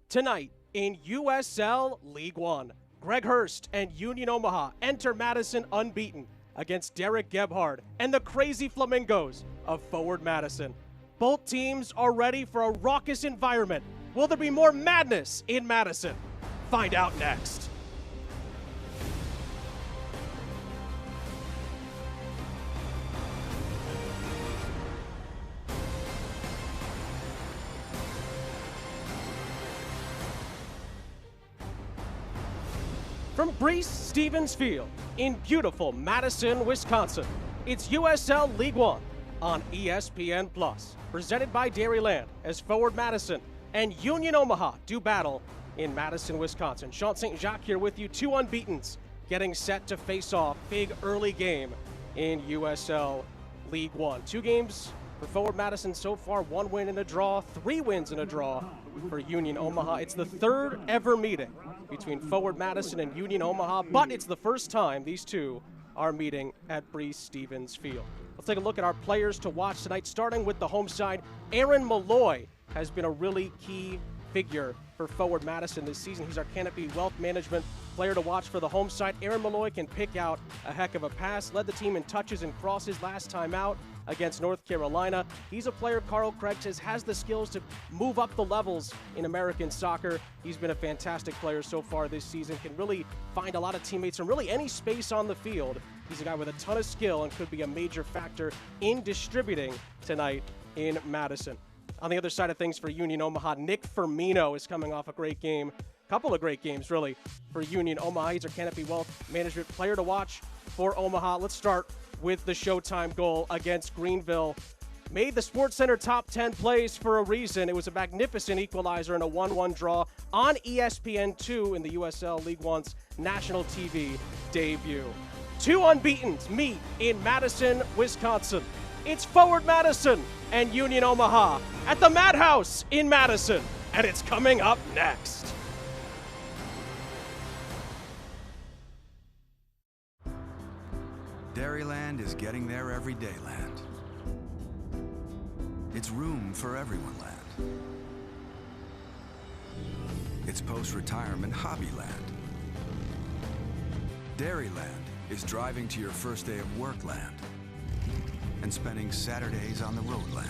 Tonight in USL League One, Greg Hurst and Union Omaha enter Madison unbeaten against Derek Gebhard and the Crazy Flamingos of Forward Madison. Both teams are ready for a raucous environment. Will there be more madness in Madison? Find out next. From Breese-Stevens Field in beautiful Madison, Wisconsin, it's USL League One on ESPN+, presented by Dairyland as Forward Madison and Union Omaha do battle in Madison, Wisconsin. Sean St. Jacques here with you, two unbeatens getting set to face off. Big early game in USL League One. 2 games for Forward Madison so far, 1 win and a draw, 3 wins and a draw for Union Omaha. It's the 3rd ever meeting between Forward Madison and Union Omaha, but it's the first time these two are meeting at Breese-Stevens Field. Let's take a look at our players to watch tonight, starting with the home side. Aaron Malloy has been a really key figure for Forward Madison this season. He's our Canopy Wealth Management player to watch for the home side. Aaron Malloy can pick out a heck of a pass, led the team in touches and crosses last time out against North Carolina. He's a player Carl Craig says has the skills to move up the levels in American soccer. He's been a fantastic player so far this season, can really find a lot of teammates from really any space on the field. He's a guy with a ton of skill and could be a major factor in distributing tonight in Madison. On the other side of things for Union Omaha, Nick Firmino is coming off a great game. Couple of great games, really, for Union Omaha. He's our Canopy Wealth Management player to watch for Omaha. Let's start with the Showtime goal against Greenville. Made the SportsCenter top 10 plays for a reason. It was a magnificent equalizer in a 1-1 draw on ESPN2 in the USL League One's national TV debut. 2 unbeatens meet in Madison, Wisconsin. It's Forward Madison and Union Omaha at the Madhouse in Madison, and it's coming up next. Dairyland is getting there everyday land. It's room for everyone land. It's post-retirement hobby land. Dairyland is driving to your first day of work land and spending Saturdays on the road land.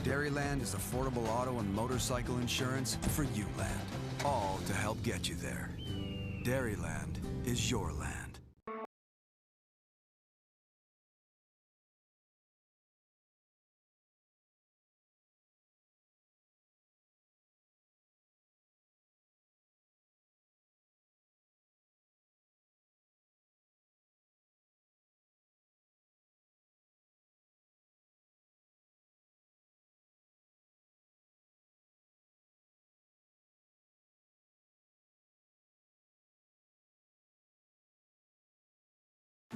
Dairyland is affordable auto and motorcycle insurance for you land, all to help get you there. Dairyland is your land.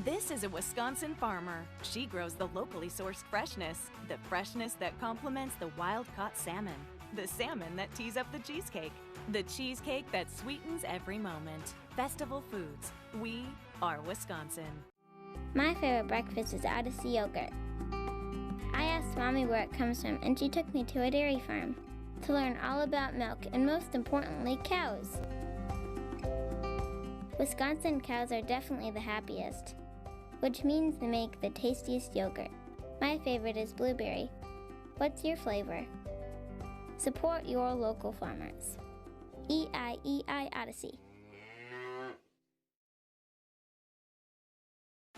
This is a Wisconsin farmer. She grows the locally sourced freshness, the freshness that complements the wild-caught salmon, the salmon that tees up the cheesecake that sweetens every moment. Festival Foods. We are Wisconsin. My favorite breakfast is Odyssey yogurt. I asked Mommy where it comes from, and she took me to a dairy farm to learn all about milk and, most importantly, cows. Wisconsin cows are definitely the happiest, which means they make the tastiest yogurt. My favorite is blueberry. What's your flavor? Support your local farmers. EIEI Odyssey.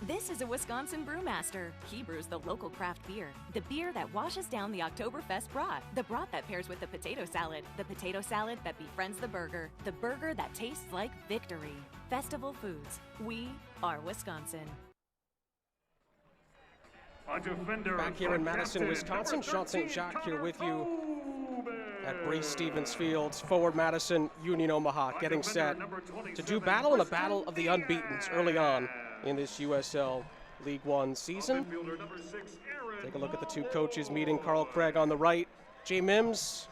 This is a Wisconsin brewmaster. He brews the local craft beer, the beer that washes down the Oktoberfest broth, the broth that pairs with the potato salad that befriends the burger that tastes like victory. Festival Foods. We are Wisconsin. Back here in Madison, Wisconsin, Sean St. Jacques here with you at Breese-Stevens Field. Forward Madison, Union Omaha getting set to do battle in a battle of the unbeatens early on in this USL League One season. Take a look at the two coaches meeting. Carl Craig on the right, Jay Mims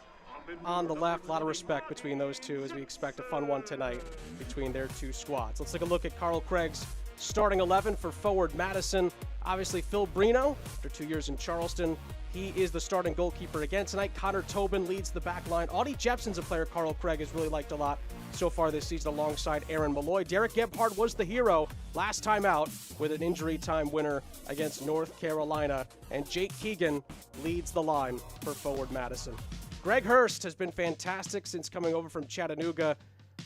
on the left. A lot of respect between those two as we expect a fun one tonight between their two squads. Let's take a look at Carl Craig's starting 11 for Forward Madison. Obviously, Phil Brino, after 2 years in Charleston, He is the starting goalkeeper again tonight. Connor Tobin leads the back line. Audie Jepson's a player Carl Craig has really liked a lot so far this season alongside Aaron Malloy. Derek Gebhardt was the hero last time out with an injury time winner against North Carolina. And Jake Keegan leads the line for forward Madison. Greg Hurst has been fantastic since coming over from Chattanooga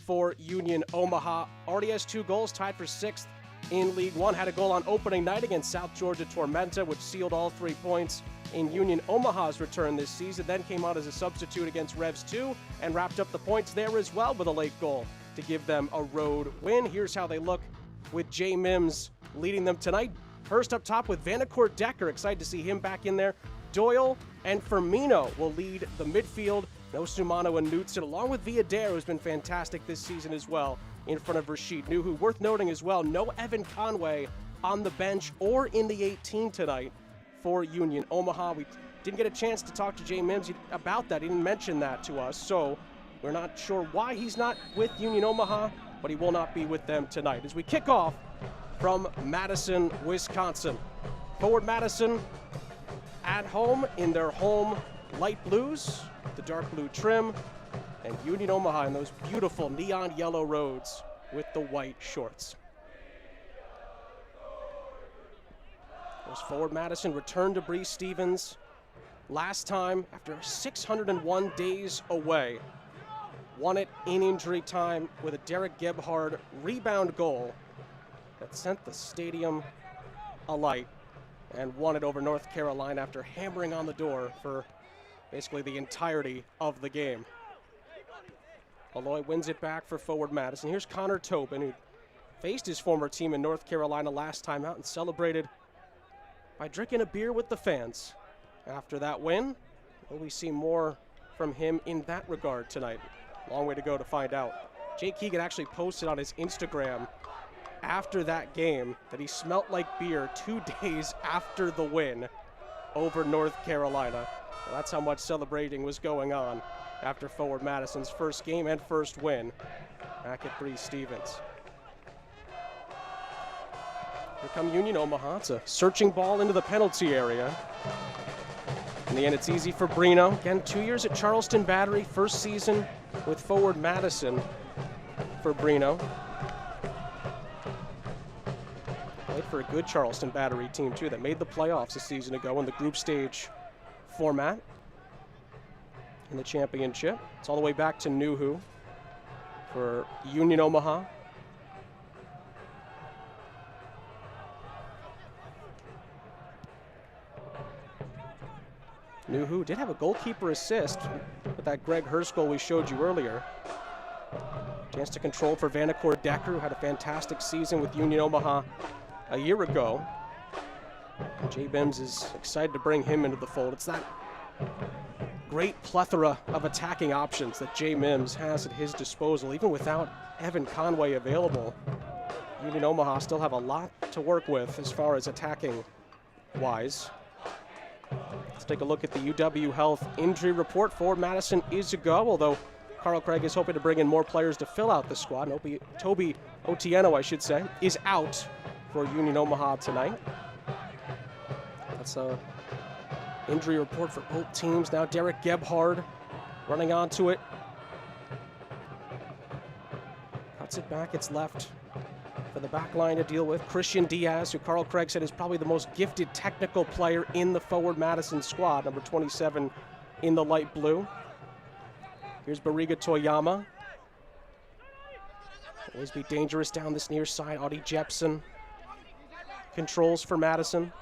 for Union Omaha. Already has 2 goals, tied for 6th in League One. Had a goal on opening night against South Georgia Tormenta, which sealed all 3 points in Union Omaha's return this season. Then came out as a substitute against Revs 2 and wrapped up the points there as well with a late goal to give them a road win. Here's how they look with Jay Mims leading them tonight. Hurst up top with Vanacore Decker. Excited to see him back in there. Doyle and Firmino will lead the midfield. No Sumano and Knutson, along with Villadero, who's been fantastic this season as well, in front of Rashid Nuhu. Worth noting as well, no Evan Conway on the bench or in the 18 tonight for Union Omaha. We didn't get a chance to talk to Jay Mims about that. He didn't mention that to us, so we're not sure why he's not with Union Omaha, but he will not be with them tonight. As we kick off from Madison, Wisconsin. Forward Madison at home in their home light blues, the dark blue trim, and Union Omaha in those beautiful neon yellow roads with the white shorts. As forward Madison returned to Bree Stevens last time after 601 days away. Won it in injury time with a Derek Gebhardt rebound goal that sent the stadium alight, and won it over North Carolina after hammering on the door for basically the entirety of the game. Malloy wins it back for forward Madison. Here's Connor Tobin, who faced his former team in North Carolina last time out and celebrated by drinking a beer with the fans. After that win, will we see more from him in that regard tonight? Long way to go to find out. Jake Keegan actually posted on his Instagram after that game that he smelt like beer 2 days after the win over North Carolina. Well, that's how much celebrating was going on after forward Madison's first game and first win back at Bree Stevens. Here come Union Omaha. It's a searching ball into the penalty area. In the end, it's easy for Brino. Again, 2 years at Charleston Battery, first season with forward Madison for Brino. Played for a good Charleston Battery team, too, that made the playoffs a season ago in the group stage format in the championship. It's all the way back to Nuhu for Union Omaha. Nuhu did have a goalkeeper assist with that Greg Hurst goal we showed you earlier. Chance to control for Vanacore Decker, who had a fantastic season with Union Omaha a year ago. And Jay Mims is excited to bring him into the fold. It's that great plethora of attacking options that Jay Mims has at his disposal. Even without Evan Conway available, Union Omaha still have a lot to work with as far as attacking-wise. Let's take a look at the UW Health injury report. Forward Madison is a go, although Carl Craig is hoping to bring in more players to fill out the squad. Toby Otieno, I should say, is out for Union Omaha tonight. That's a injury report for both teams. Now Derek Gebhardt running onto it. Cuts it back, it's left for the back line to deal with. Christian Diaz, who Carl Craig said is probably the most gifted technical player in the forward Madison squad, number 27 in the light blue. Here's Bariga Toyama. Always be dangerous down this near side. Audie Jepson controls for Madison.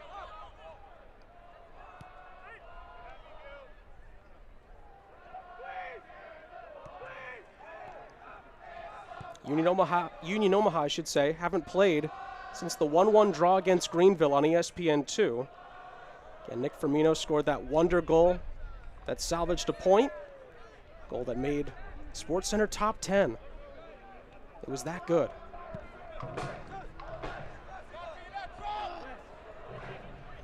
Union Omaha, I should say, haven't played since the 1-1 draw against Greenville on ESPN2. Again, Nick Firmino scored that wonder goal that salvaged a point. Goal that made SportsCenter top 10. It was that good.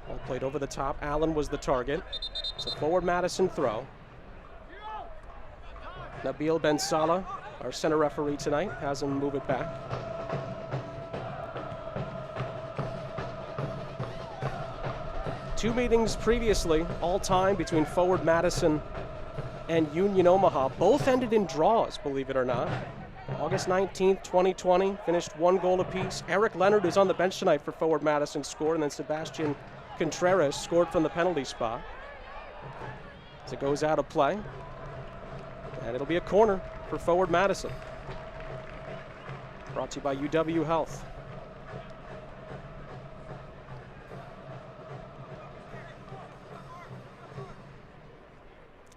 Ball played over the top. Allen was the target. It's a forward Madison throw. Nabil Ben Salah, our center referee tonight, has him move it back. Two meetings previously, all time, between Forward Madison and Union Omaha. Both ended in draws, believe it or not. August 19th, 2020, finished 1 goal apiece. Eric Leonard, who's on the bench tonight for Forward Madison, scored, and then Sebastian Contreras scored from the penalty spot. As it goes out of play. And it'll be a corner for Forward Madison. Brought to you by UW Health.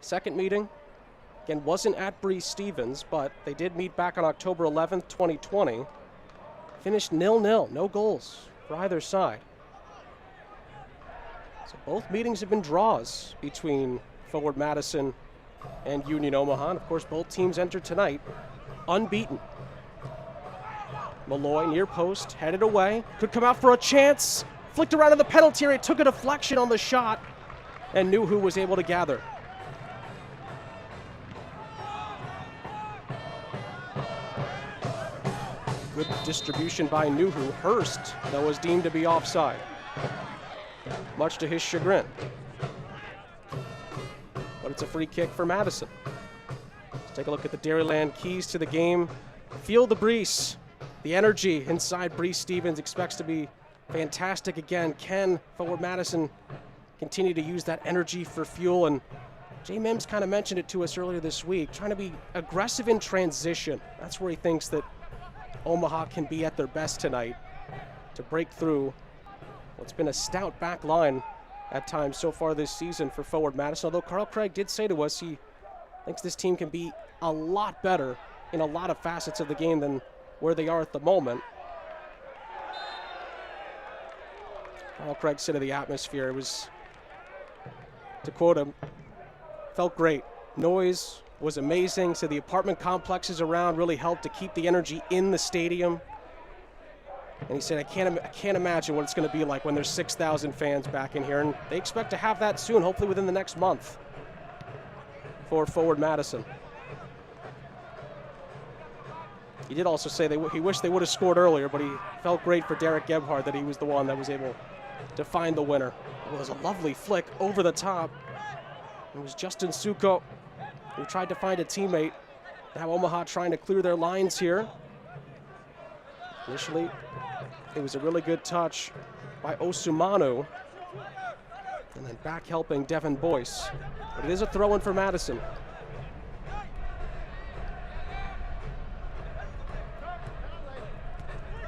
Second meeting, again, wasn't at Breese Stevens, but they did meet back on October 11th, 2020. Finished 0-0, no goals for either side. So both meetings have been draws between Forward Madison and Union Omaha. And of course, both teams entered tonight unbeaten. Malloy near post, headed away, could come out for a chance. Flicked around in the penalty area, took a deflection on the shot, and knew who was able to gather. Good distribution by Nuhu. Hurst, though, was deemed to be offside, much to his chagrin. But it's a free kick for Madison. Let's take a look at the Dairyland keys to the game. Feel the Breese. The energy inside Breese Stevens expects to be fantastic again. Can Forward Madison continue to use that energy for fuel? And Jay Mims kind of mentioned it to us earlier this week, trying to be aggressive in transition. That's where he thinks that Omaha can be at their best tonight to break through what's been a stout back line at times so far this season for Forward Madison. Although Carl Craig did say to us he thinks this team can be a lot better in a lot of facets of the game than where they are at the moment. Carl Craig said of the atmosphere, it was, to quote him, felt great. Noise was amazing. So the apartment complexes around really helped to keep the energy in the stadium. And he said, I can't imagine what it's going to be like when there's 6,000 fans back in here. And they expect to have that soon, hopefully within the next month, for Forward Madison. He did also say he wished they would have scored earlier, but he felt great for Derek Gebhardt that he was the one that was able to find the winner. It was a lovely flick over the top. It was Justin Suko who tried to find a teammate. Now Omaha trying to clear their lines here. Initially, it was a really good touch by Osumanu. And then back helping Devin Boyce. But it is a throw-in for Madison.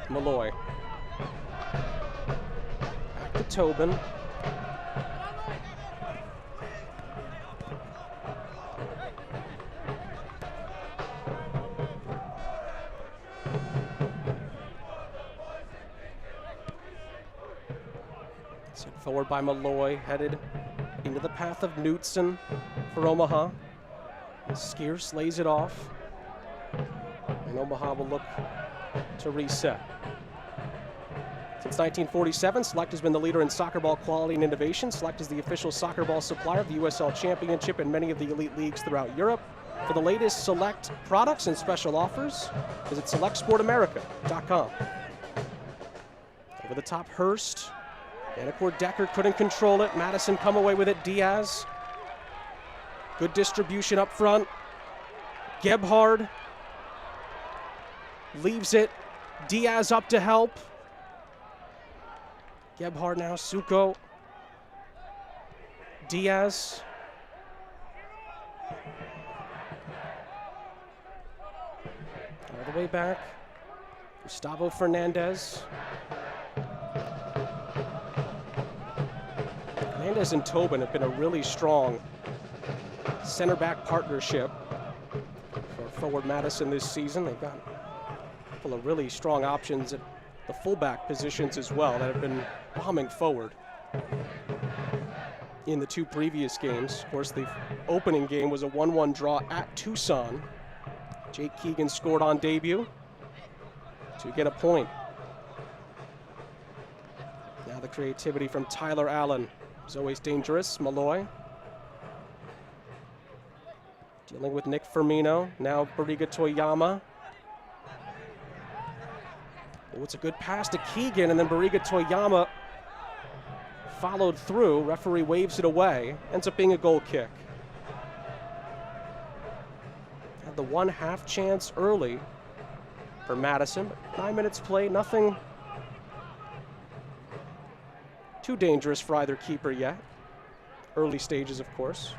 Malloy. Back to Tobin. Sent forward by Malloy, headed into the path of Knutson for Omaha. And Skierce lays it off. And Omaha will look to reset. Since 1947, Select has been the leader in soccer ball quality and innovation. Select is the official soccer ball supplier of the USL Championship and many of the elite leagues throughout Europe. For the latest Select products and special offers, visit selectsportamerica.com. Over the top, Hurst. Danicor Decker couldn't control it. Madison come away with it. Diaz. Good distribution up front. Gebhard leaves it. Diaz up to help. Gebhard now. Suko. Diaz. All the way back. Gustavo Fernandez. Fernandez and Tobin have been a really strong center back partnership for Forward Madison this season. They've got a couple of really strong options at the fullback positions as well that have been bombing forward in the two previous games. Of course, the opening game was a 1-1 draw at Tucson. Jake Keegan scored on debut to get a point. Now the creativity from Tyler Allen is always dangerous. Malloy dealing with Nick Firmino. Now Bariga Toyama. Oh, it's a good pass to Keegan, and then Bariga Toyama followed through. Referee waves it away. Ends up being a goal kick. Had the 1/2 chance early for Madison. But 9 minutes played, nothing too dangerous for either keeper yet. Early stages, of course.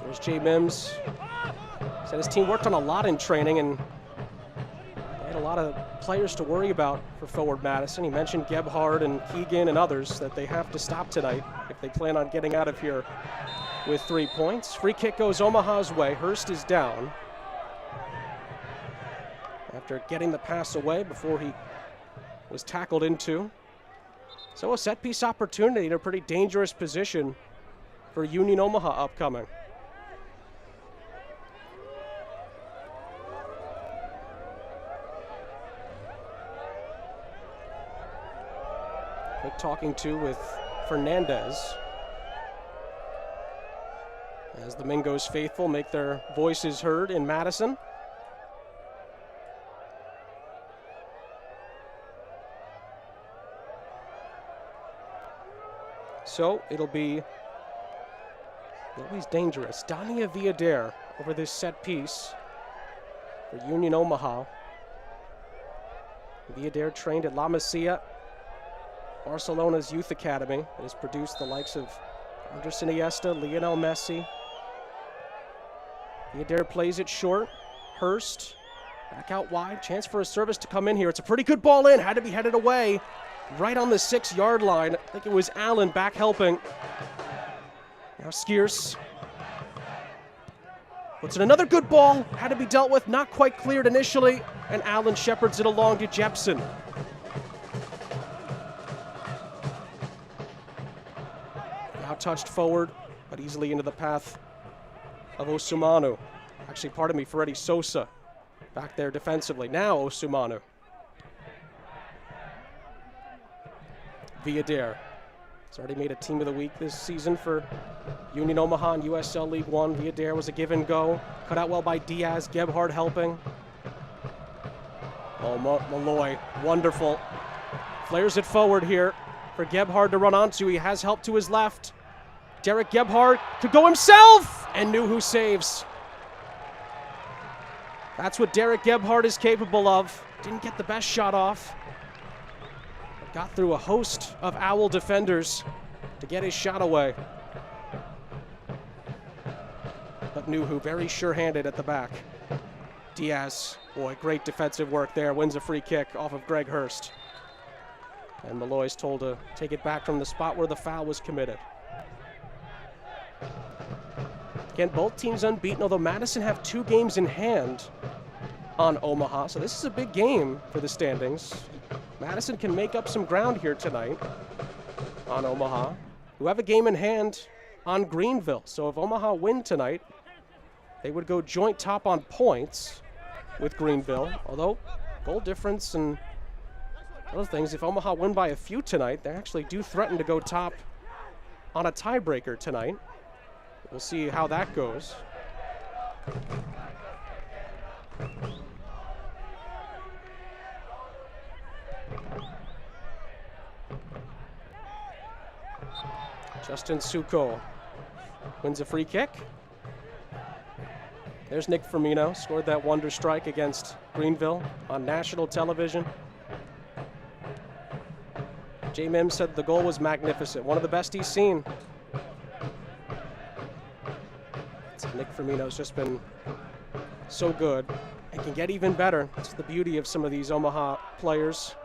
There's Jay Mims. Said his team worked on a lot in training and they had a lot of players to worry about for forward Madison. He mentioned Gebhard and Keegan and others that they have to stop tonight if they plan on getting out of here with 3 points. Free kick goes Omaha's way. Hurst is down after getting the pass away before he was tackled into. So a set piece opportunity in a pretty dangerous position for Union Omaha upcoming. Quick talking to with Fernandez as the Mingos faithful make their voices heard in Madison. So it'll be always dangerous. Dania Villadere over this set piece for Union Omaha. Villadere trained at La Masia, Barcelona's youth academy, that has produced the likes of Anderson Iniesta, Lionel Messi. Villadere plays it short. Hurst back out wide. Chance for a service to come in here. It's a pretty good ball in. Had to be headed away. Right on the 6-yard line. I think it was Allen back helping. Now Skierce puts in another good ball. Had to be dealt with. Not quite cleared initially. And Allen shepherds it along to Jepson. Now touched forward, but easily into the path of Osumanu. Actually, pardon me, Ferretti Sosa back there defensively. Now Osumanu. Villadere. He's already made a team of the week this season for Union Omaha in USL League One. Villadere was a give and go. Cut out well by Diaz. Gebhard helping. Oh, Malloy, wonderful. Flares it forward here for Gebhard to run onto. He has help to his left. Derek Gebhard could go himself, and knew who saves. That's what Derek Gebhard is capable of. Didn't get the best shot off. Got through a host of Owl defenders to get his shot away. But Nuhu very sure-handed at the back. Diaz, boy, great defensive work there. Wins a free kick off of Greg Hurst. And Malloy's told to take it back from the spot where the foul was committed. Again, both teams unbeaten, although Madison have 2 games in hand on Omaha. So this is a big game for the standings. Madison can make up some ground here tonight on Omaha, who have a game in hand on Greenville. So if Omaha win tonight, they would go joint top on points with Greenville. Although goal difference and other things, if Omaha win by a few tonight, they actually do threaten to go top on a tiebreaker tonight. We'll see how that goes. Justin Suko wins a free kick. There's Nick Firmino, scored that wonder strike against Greenville on national television. Jay Mims said the goal was magnificent, one of the best he's seen. So Nick Firmino's just been so good and can get even better. That's the beauty of some of these Omaha players.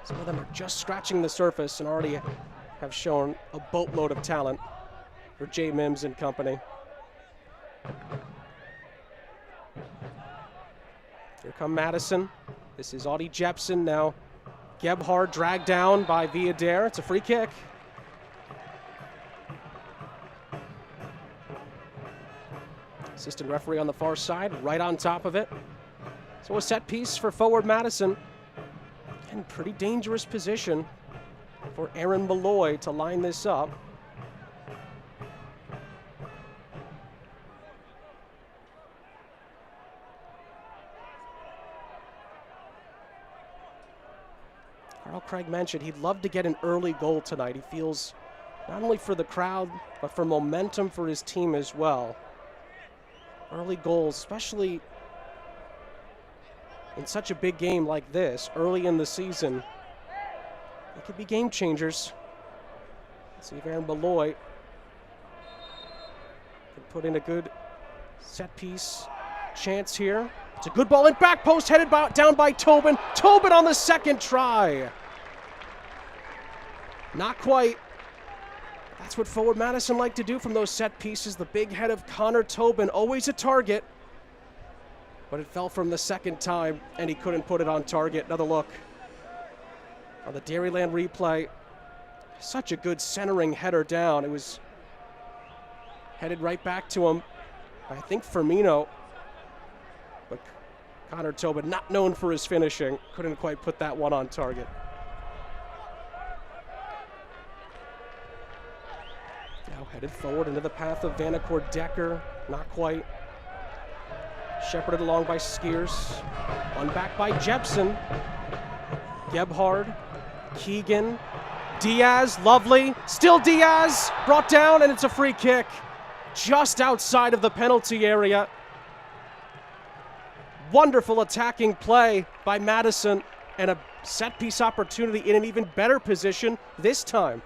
Some of them are just scratching the surface and already have shown a boatload of talent for Jay Mims and company. Here come Madison. This is Audie Jepson now. Gebhard dragged down by Villadere. It's a free kick. Assistant referee on the far side, right on top of it. So a set piece for forward Madison. And pretty dangerous position for Aaron Malloy to line this up. Carl Craig mentioned he'd love to get an early goal tonight. He feels not only for the crowd, but for momentum for his team as well. Early goals, especially in such a big game like this, early in the season, it could be game changers. Let's see if Aaron Malloy can put in a good set piece chance here. It's a good ball in back post, headed down by Tobin. Tobin on the second try. Not quite. That's what forward Madison like to do from those set pieces. The big head of Connor Tobin, always a target. But it fell from the second time, and he couldn't put it on target. Another look on the Dairyland replay. Such a good centering header down. It was headed right back to him. I think Firmino. But Connor Tobin, not known for his finishing, couldn't quite put that one on target. Now headed forward into the path of Vanacore Decker. Not quite. Shepherded along by Skiers. One back by Jepson. Gebhard. Keegan. Diaz, lovely. Still Diaz. Brought down, and it's a free kick. Just outside of the penalty area. Wonderful attacking play by Madison, and a set piece opportunity in an even better position this time.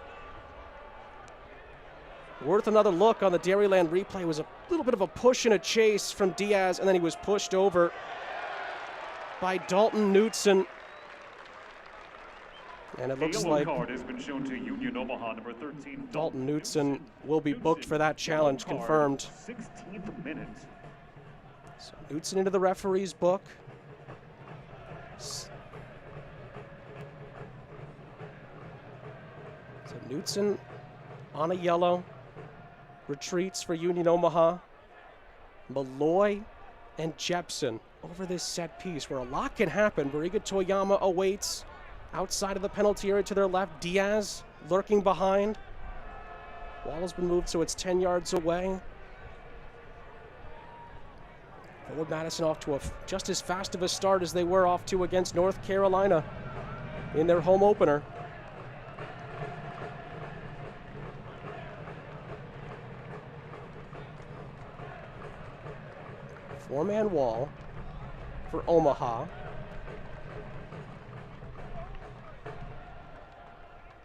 Worth another look on the Dairyland replay. It was a little bit of a push and a chase from Diaz, and then he was pushed over by Dalton Knutson. And it looks like card has been shown to Union Omaha, number 13. Dalton Knutson will be booked for that challenge, confirmed. 16th minute. So Knutson into the referee's book. So Knutson on a yellow. Retreats for Union Omaha. Malloy and Jepson over this set piece where a lot can happen. Bariga Toyama awaits outside of the penalty area to their left. Diaz lurking behind. Wall has been moved so it's 10 yards away. Forward Madison off to just as fast of a start as they were off to against North Carolina in their home opener. Four-man wall for Omaha.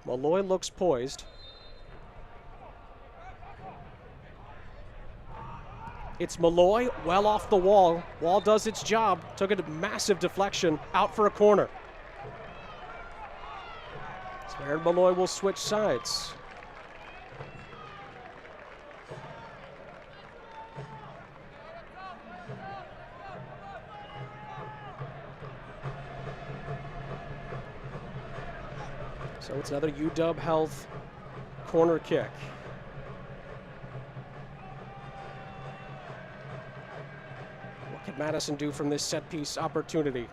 Malloy looks poised. It's Malloy, well off the wall. Wall does its job. Took a massive deflection out for a corner. So Aaron Malloy will switch sides. So it's another UW Health corner kick. What can Madison do from this set piece opportunity?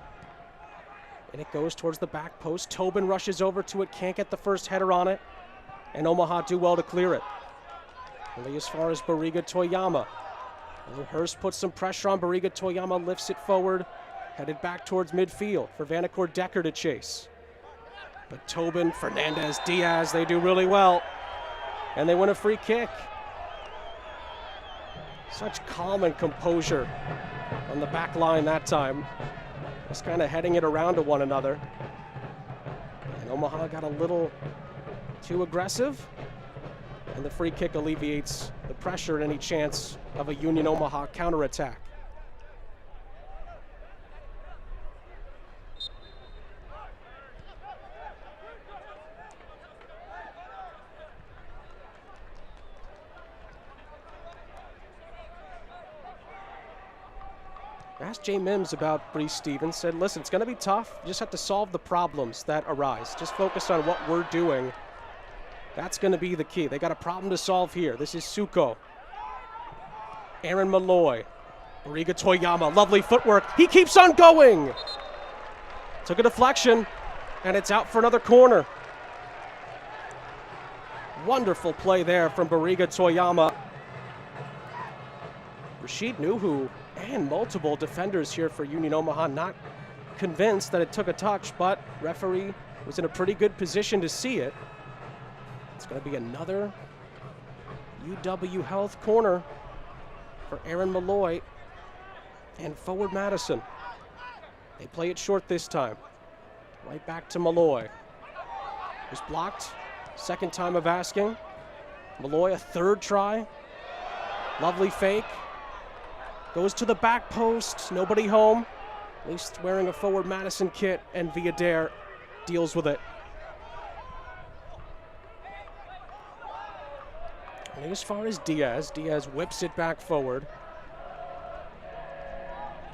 And it goes towards the back post. Tobin rushes over to it, can't get the first header on it. And Omaha do well to clear it. Only as far as Bariga Toyama. Although Hurst puts some pressure on Bariga Toyama, lifts it forward, headed back towards midfield for Vanacore Decker to chase. But Tobin, Fernandez, Diaz, they do really well. And they win a free kick. Such calm and composure on the back line that time. Just kind of heading it around to one another. And Omaha got a little too aggressive. And the free kick alleviates the pressure and any chance of a Union Omaha counterattack. Asked Jay Mims about Brees Stevens, said, listen, it's going to be tough. You just have to solve the problems that arise. Just focus on what we're doing. That's going to be the key. They got a problem to solve here. This is Suko. Aaron Malloy. Bariga Toyama, lovely footwork. He keeps on going. Took a deflection, and it's out for another corner. Wonderful play there from Bariga Toyama. Rashid Nuhu and multiple defenders here for Union Omaha not convinced that it took a touch, but referee was in a pretty good position to see it. It's going to be another UW Health corner for Aaron Malloy and forward Madison. They play it short this time. Right back to Malloy. Was blocked. Second time of asking. Malloy, a third try. Lovely fake. Goes to the back post. Nobody home. At least wearing a forward Madison kit, and Villader deals with it. And as far as Diaz whips it back forward.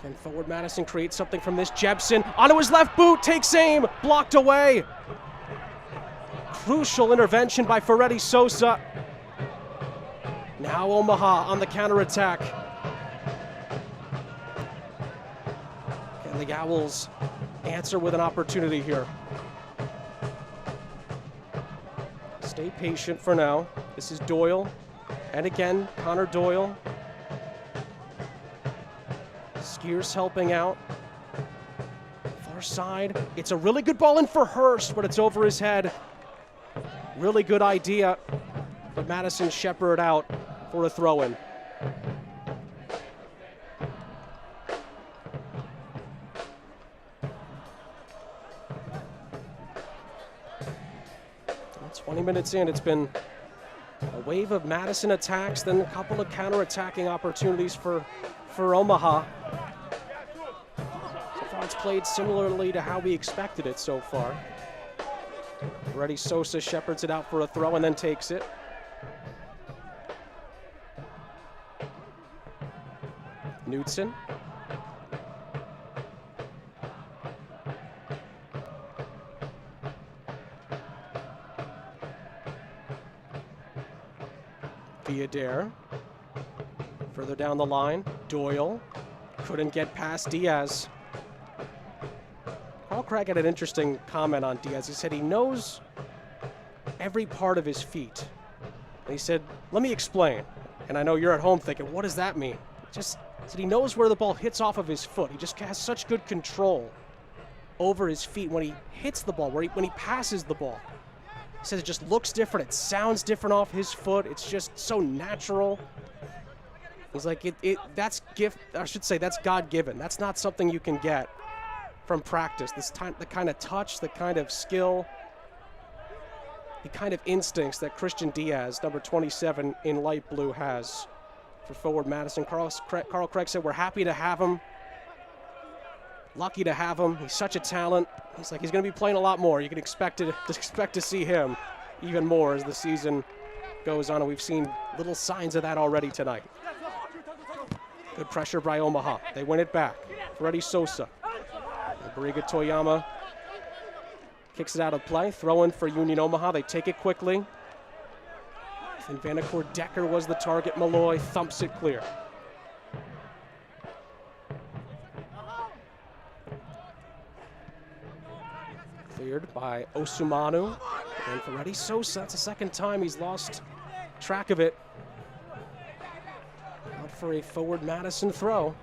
Can forward Madison create something from this? Jebson onto his left boot, takes aim, blocked away. Crucial intervention by Ferretti Sosa. Now Omaha on the counterattack. Can the Owls answer with an opportunity here? Stay patient for now. This is Doyle. And again, Connor Doyle. Skiers helping out. Far side. It's a really good ball in for Hurst, but it's over his head. Really good idea. But Madison shepherd out for a throw-in. And 20 minutes in, it's been a wave of Madison attacks, then a couple of counter-attacking opportunities for Omaha. So far it's played similarly to how we expected it so far. Already Sosa shepherds it out for a throw and then takes it. Knudsen. Villader. Further down the line, Doyle couldn't get past Diaz. Carl Craig had an interesting comment on Diaz. He said he knows every part of his feet. And he said, let me explain. And I know you're at home thinking, what does that mean? Just said he knows where the ball hits off of his foot. He just has such good control over his feet when he hits the ball, when he passes the ball. He says it just looks different. It sounds different off his foot. It's just so natural. He's like, that's gift. I should say that's God-given. That's not something you can get from practice. The kind of touch, the kind of skill, the kind of instincts that Christian Diaz, number 27 in light blue, has for forward Madison. Carl Craig said, we're happy to have him. Lucky to have him. He's such a talent. He's like, he's going to be playing a lot more. You can expect to see him even more as the season goes on, and we've seen little signs of that already tonight. Good pressure by Omaha. They win it back. Ferretti Sosa. Bariga Toyama kicks it out of play. Throw in for Union Omaha. They take it quickly. And Vanacore Decker was the target. Malloy thumps it clear. Cleared by Osumanu. And Ferretti Sosa, that's the second time he's lost track of it. Out for a forward Madison throw.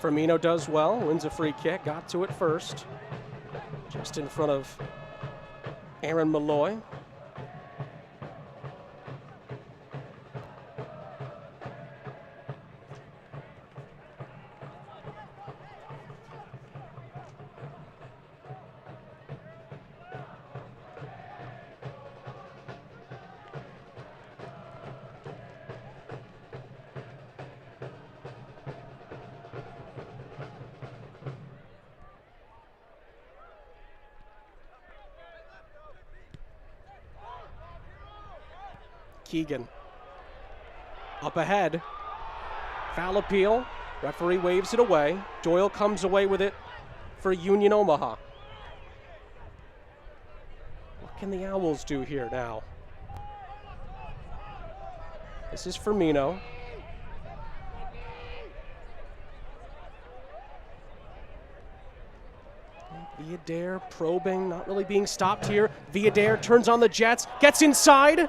Firmino does well, wins a free kick, got to it first. Just in front of Aaron Malloy. Keegan. Up ahead. Foul appeal. Referee waves it away. Doyle comes away with it for Union Omaha. What can the Owls do here now? This is Firmino. Villader probing, not really being stopped here. Villader turns on the Jets, gets inside.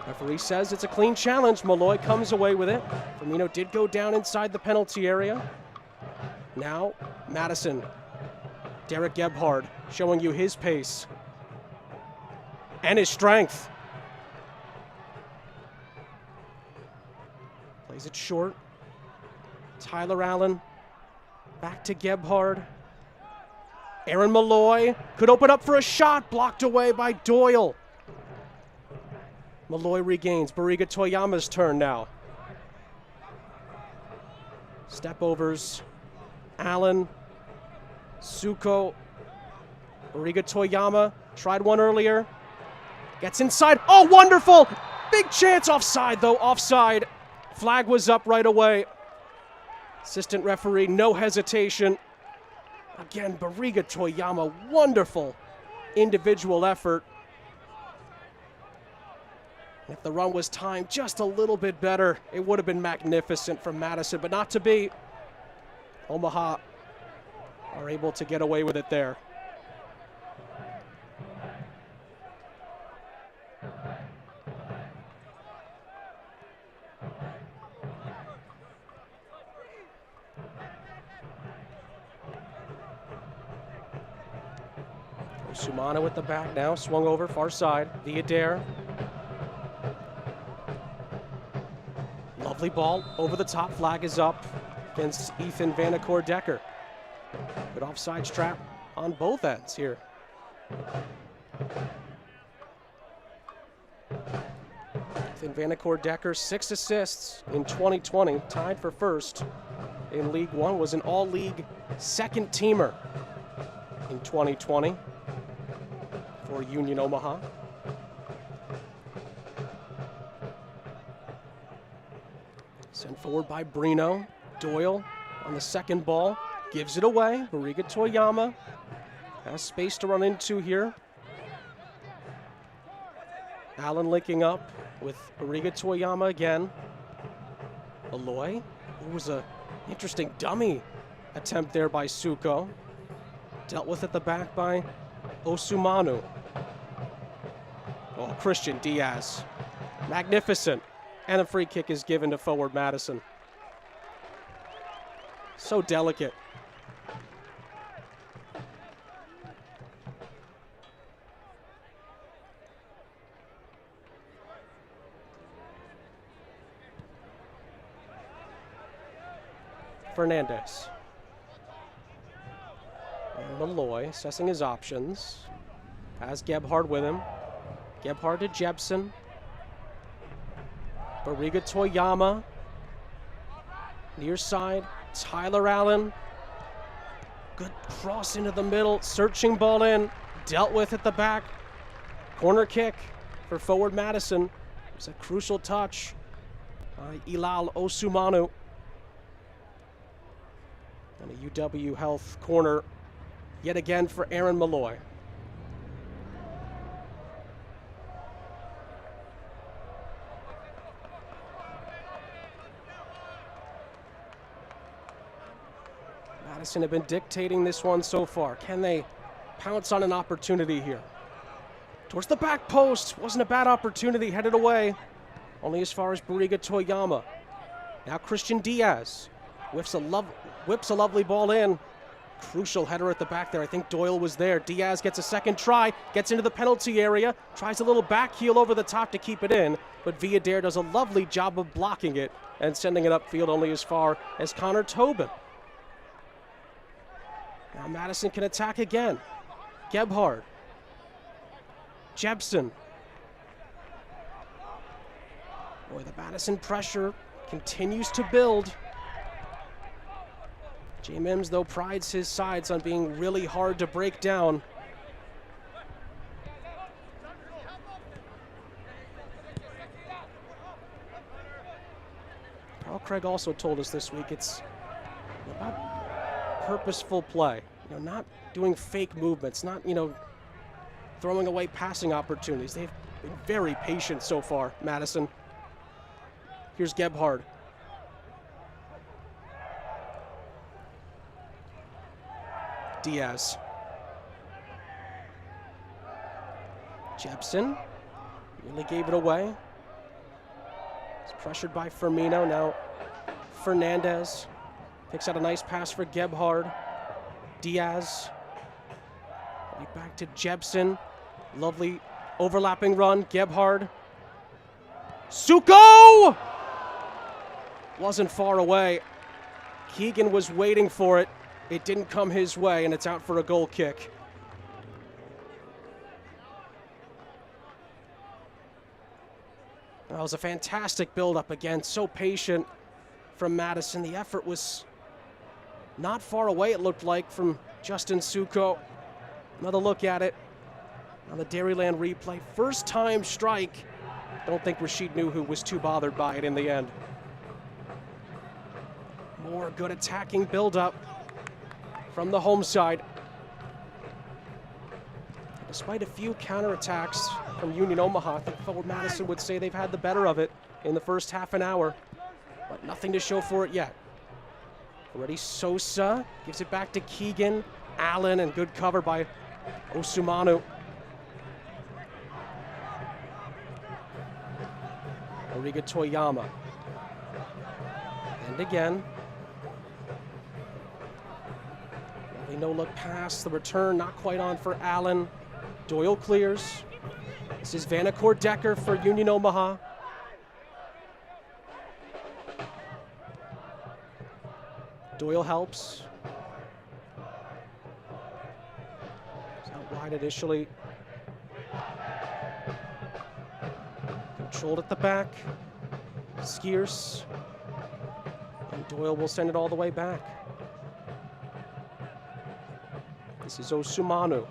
Referee says it's a clean challenge. Malloy comes away with it. Firmino did go down inside the penalty area. Now, Madison. Derek Gebhard showing you his pace and his strength. Plays it short. Tyler Allen back to Gebhard. Aaron Malloy could open up for a shot, blocked away by Doyle. Malloy regains. Bariga Toyama's turn now. Step overs. Allen. Suko. Bariga Toyama tried one earlier. Gets inside. Oh, wonderful! Big chance. Offside, though. Offside. Flag was up right away. Assistant referee, no hesitation. Again, Bariga Toyama, wonderful individual effort. If the run was timed just a little bit better, it would have been magnificent from Madison, but not to be. Omaha are able to get away with it there. Sumana with the back now, swung over, far side. Villader. Lovely ball, over the top, flag is up against Ethan Vanacore Decker. Good offside trap on both ends here. Ethan Vanacore Decker, 6 assists in 2020, tied for first in League One, was an all-league second teamer in 2020. For Union Omaha. Sent forward by Brino. Doyle on the second ball. Gives it away. Bariga Toyama has space to run into here. Allen linking up with Bariga Toyama again. Aloy. It was an interesting dummy attempt there by Suko. Dealt with at the back by Osumanu. Oh, Christian Diaz. Magnificent. And a free kick is given to forward Madison. So delicate. Fernandez. And Malloy assessing his options. Has Gebhard with him. Gebhard to Jebsen. Bariga Toyama. Near side. Tyler Allen. Good cross into the middle. Searching ball in. Dealt with at the back. Corner kick for forward Madison. It was a crucial touch by Ilal Osumanu. And a UW Health corner yet again for Aaron Malloy. Madison have been dictating this one so far. Can they pounce on an opportunity here? Towards the back post. Wasn't a bad opportunity. Headed away. Only as far as Bariga Toyama. Now Christian Diaz whips a lovely ball in. Crucial header at the back there. I think Doyle was there. Diaz gets a second try. Gets into the penalty area. Tries a little back heel over the top to keep it in. But Villader does a lovely job of blocking it and sending it upfield only as far as Connor Tobin. Now Madison can attack again. Gebhard. Jebsen. Boy, the Madison pressure continues to build. J. Mims, though, prides his sides on being really hard to break down. Carl Craig also told us this week it's about purposeful play. Not doing fake movements, not, throwing away passing opportunities. They've been very patient so far, Madison. Here's Gebhard. Diaz. Jepson really gave it away. He's pressured by Firmino. Now Fernandez picks out a nice pass for Gebhard. Diaz. Right back to Jepson. Lovely overlapping run. Gebhard. Suko! Wasn't far away. Keegan was waiting for it. It didn't come his way, and it's out for a goal kick. That was a fantastic build-up again. So patient from Madison. The effort was not far away, it looked like, from Justin Suko. Another look at it on the Dairyland replay. First time strike. Don't think Rashid Nuhu was too bothered by it in the end. More good attacking build-up from the home side. Despite a few counterattacks from Union Omaha, I think forward Madison would say they've had the better of it in the first half an hour, but nothing to show for it yet. Already Sosa gives it back to Keegan, Allen, and good cover by Osumanu. Origa Toyama. And again. Lovely no-look pass. The return not quite on for Allen. Doyle clears. This is Vanacore Decker for Union Omaha. Doyle helps. It's out wide initially. Controlled at the back. Skiers. And Doyle will send it all the way back. This is Osumanu.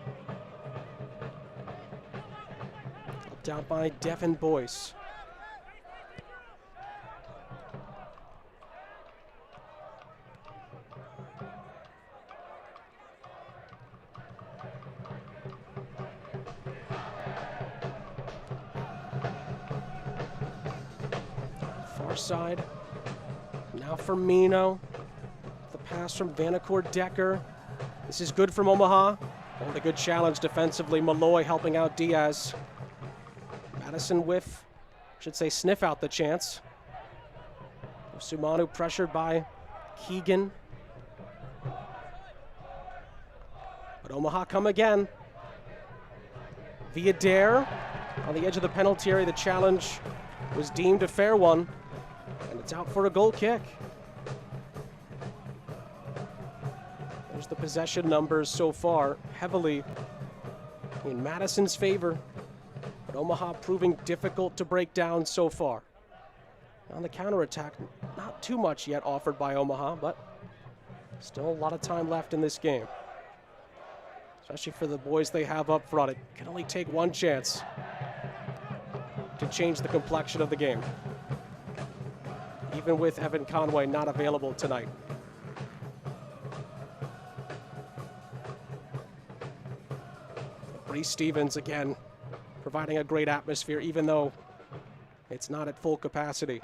Helped out by Devin Boyce. Far side. Now Firmino. The pass from Vanacore Decker. This is good from Omaha. And a good challenge defensively. Malloy helping out Diaz. Madison sniff out the chance. Sumanu pressured by Keegan. But Omaha come again. Via Dare on the edge of the penalty area. The challenge was deemed a fair one. And it's out for a goal kick. There's the possession numbers so far, heavily in Madison's favor. But Omaha proving difficult to break down so far. On the counterattack, not too much yet offered by Omaha, but still a lot of time left in this game. Especially for the boys they have up front. It can only take one chance to change the complexion of the game. Even with Evan Conway not available tonight. Bree Stevens again providing a great atmosphere even though it's not at full capacity.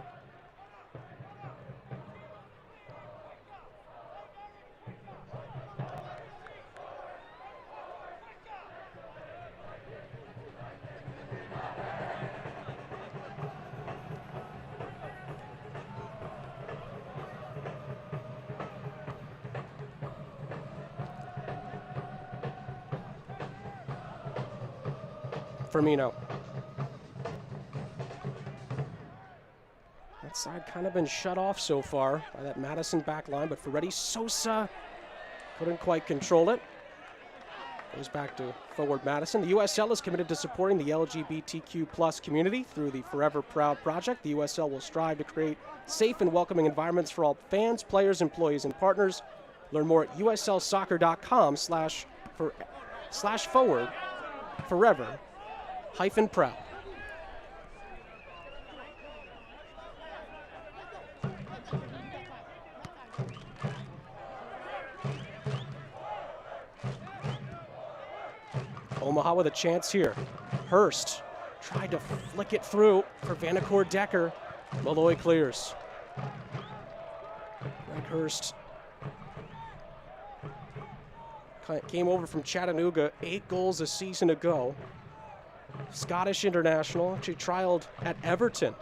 Firmino. That side kind of been shut off so far by that Madison back line, but Ferretti Sosa couldn't quite control it. Goes back to forward Madison. The USL is committed to supporting the LGBTQ+ community through the Forever Proud project. The USL will strive to create safe and welcoming environments for all fans, players, employees, and partners. Learn more at uslsoccer.com/forward forever-proud. Omaha with a chance here. Hurst tried to flick it through for Vanacore Decker. Malloy clears. Greg Hurst came over from Chattanooga 8 goals a season ago. Scottish international, actually trialed at Everton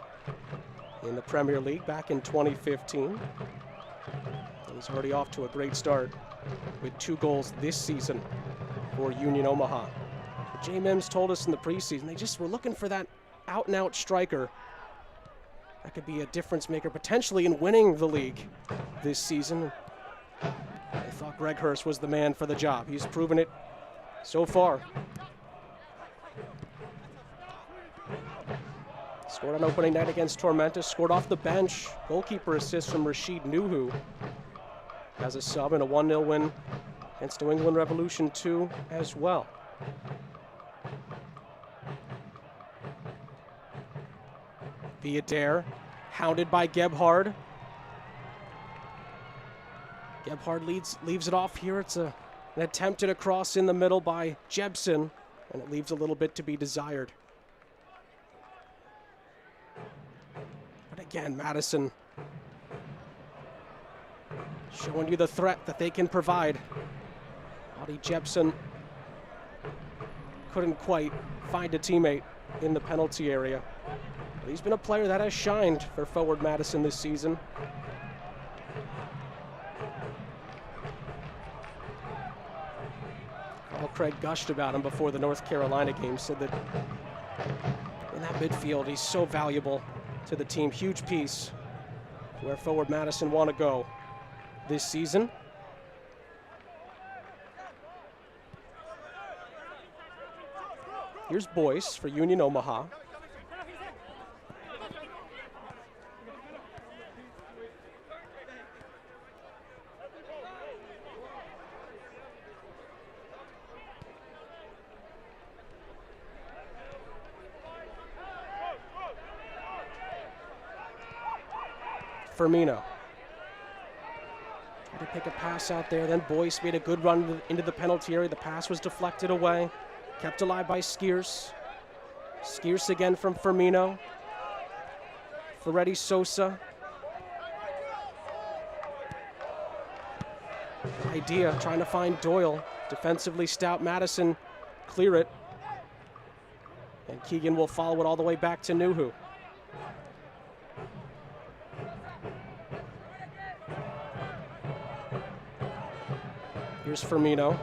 in the Premier League back in 2015. And he's already off to a great start with 2 goals this season for Union Omaha. Jay Mims told us in the preseason they just were looking for that out-and-out striker that could be a difference maker potentially in winning the league this season. They thought Greg Hurst was the man for the job. He's proven it so far. Scored on opening night against Tormenta, scored off the bench. Goalkeeper assist from Rashid Nuhu as a sub in a 1-0 win against New England Revolution 2 as well. Viadair, hounded by Gebhard. Gebhard leaves it off here. It's an attempt at a cross in the middle by Jebsen, and it leaves a little bit to be desired. But again, Madison showing you the threat that they can provide. Audie Jebsen couldn't quite find a teammate in the penalty area. But he's been a player that has shined for forward Madison this season. Carl Craig gushed about him before the North Carolina game, said that in that midfield he's so valuable to the team. Huge piece where forward Madison want to go this season. Here's Boyce for Union Omaha. Firmino. Tried to pick a pass out there, then Boyce made a good run into the penalty area. The pass was deflected away. Kept alive by Skierce. Skierce again from Firmino. Ferretti Sosa. Idea trying to find Doyle. Defensively stout Madison. Clear it. And Keegan will follow it all the way back to Nuhu. Here's Firmino.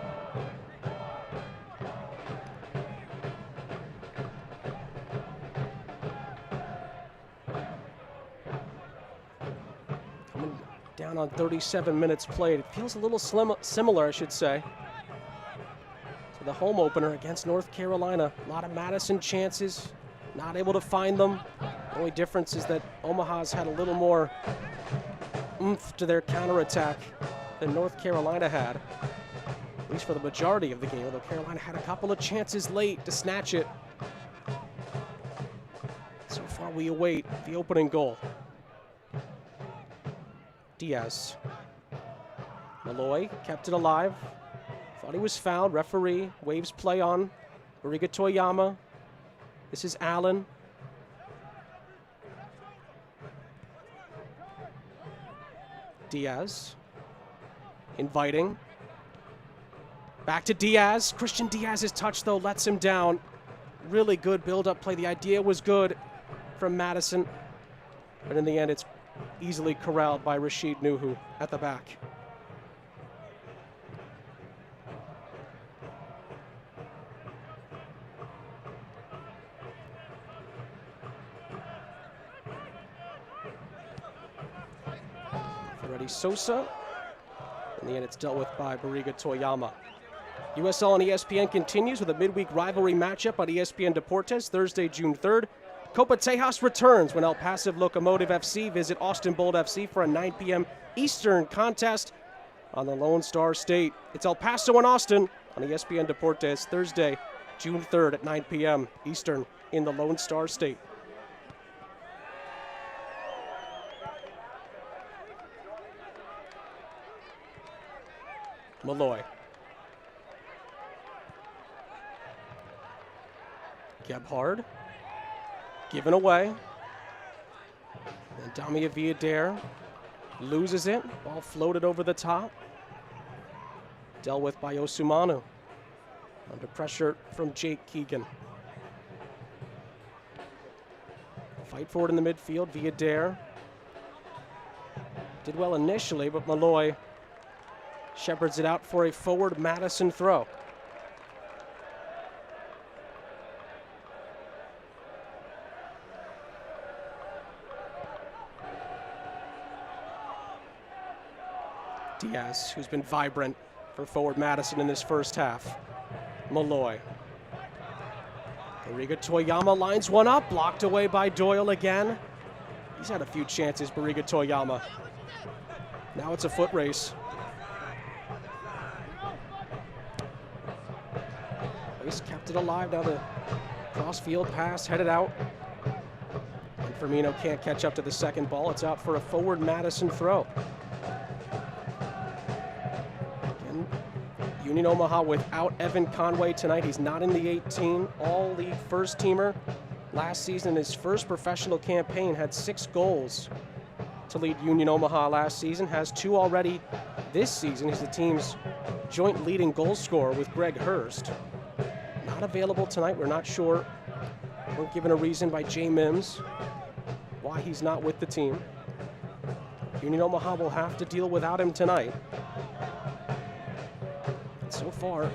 Coming down on 37 minutes played. It feels a little similar, I should say, to the home opener against North Carolina. A lot of Madison chances, not able to find them. The only difference is that Omaha's had a little more oomph to their counterattack than North Carolina had, at least for the majority of the game, although Carolina had a couple of chances late to snatch it. So far we await the opening goal. Diaz. Malloy kept it alive. Thought he was fouled. Referee waves play on. Bariga Toyama. This is Allen. Diaz. Inviting. Back to Diaz. Christian Diaz's touch, though, lets him down. Really good build-up play. The idea was good from Madison, but in the end, it's easily corralled by Rashid Nuhu at the back. Ferretti Sosa. In the end, it's dealt with by Bariga Toyama. USL on ESPN continues with a midweek rivalry matchup on ESPN Deportes Thursday, June 3rd. Copa Tejas returns when El Paso Locomotive FC visit Austin Bold FC for a 9 p.m. Eastern contest on the Lone Star State. It's El Paso and Austin on ESPN Deportes Thursday, June 3rd at 9 p.m. Eastern in the Lone Star State. Malloy. Gebhard. Given away. And Damia Viadair loses it. Ball floated over the top. Dealt with by Osumanu. Under pressure from Jake Keegan. Fight for it in the midfield via Dare. Did well initially, but Malloy shepherds it out for a forward Madison throw. Diaz, who's been vibrant for forward Madison in this first half. Malloy. Bariga Toyama lines one up, blocked away by Doyle again. He's had a few chances, Bariga Toyama. Now it's a foot race. He's kept it alive. Now the cross-field pass headed out. And Firmino can't catch up to the second ball. It's out for a forward Madison throw. Again, Union Omaha without Evan Conway tonight. He's not in the 18, all-league first-teamer. Last season, in his first professional campaign, had 6 goals to lead Union Omaha last season. Has 2 already this season. He's the team's joint leading goal scorer with Greg Hurst. Not available tonight. We're not sure. We're given a reason by Jay Mims why he's not with the team. Union Omaha will have to deal without him tonight. And so far,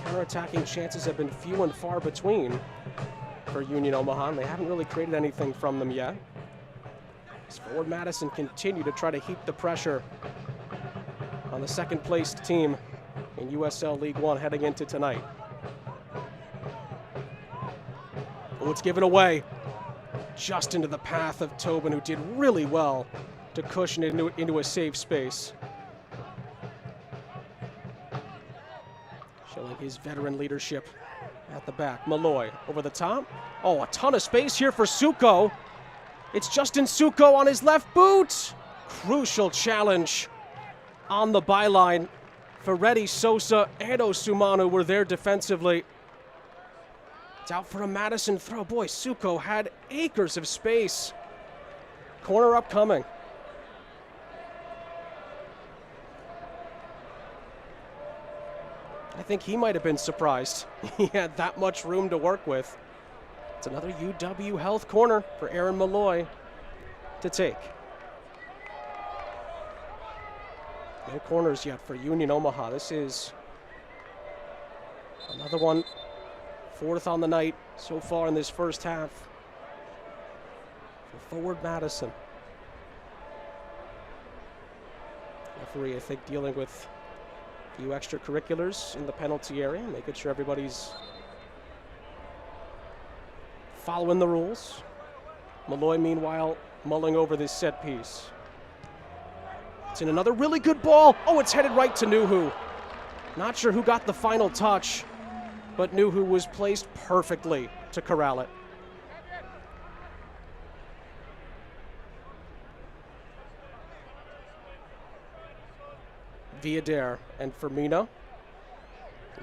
counterattacking chances have been few and far between for Union Omaha. They haven't really created anything from them yet. As forward Madison continue to try to heap the pressure on the second-placed team in USL League One heading into tonight. Oh, it's given away just into the path of Tobin, who did really well to cushion it into a safe space. Showing his veteran leadership at the back. Malloy over the top. Oh, a ton of space here for Suko. It's Justin Suko on his left boot. Crucial challenge on the byline. Ferretti, Sosa, and Osumanu were there defensively. It's out for a Madison throw. Boy, Suko had acres of space. Corner upcoming. I think he might have been surprised. He had that much room to work with. It's another UW Health corner for Aaron Malloy to take. No corners yet for Union Omaha. This is another one, 4th on the night so far in this first half for forward Madison. Referee, I think, dealing with a few extracurriculars in the penalty area, making sure everybody's following the rules. Malloy, meanwhile, mulling over this set piece. It's in another really good ball. Oh, it's headed right to Nuhu. Not sure who got the final touch, but Nuhu was placed perfectly to corral it. Villader and Firmino.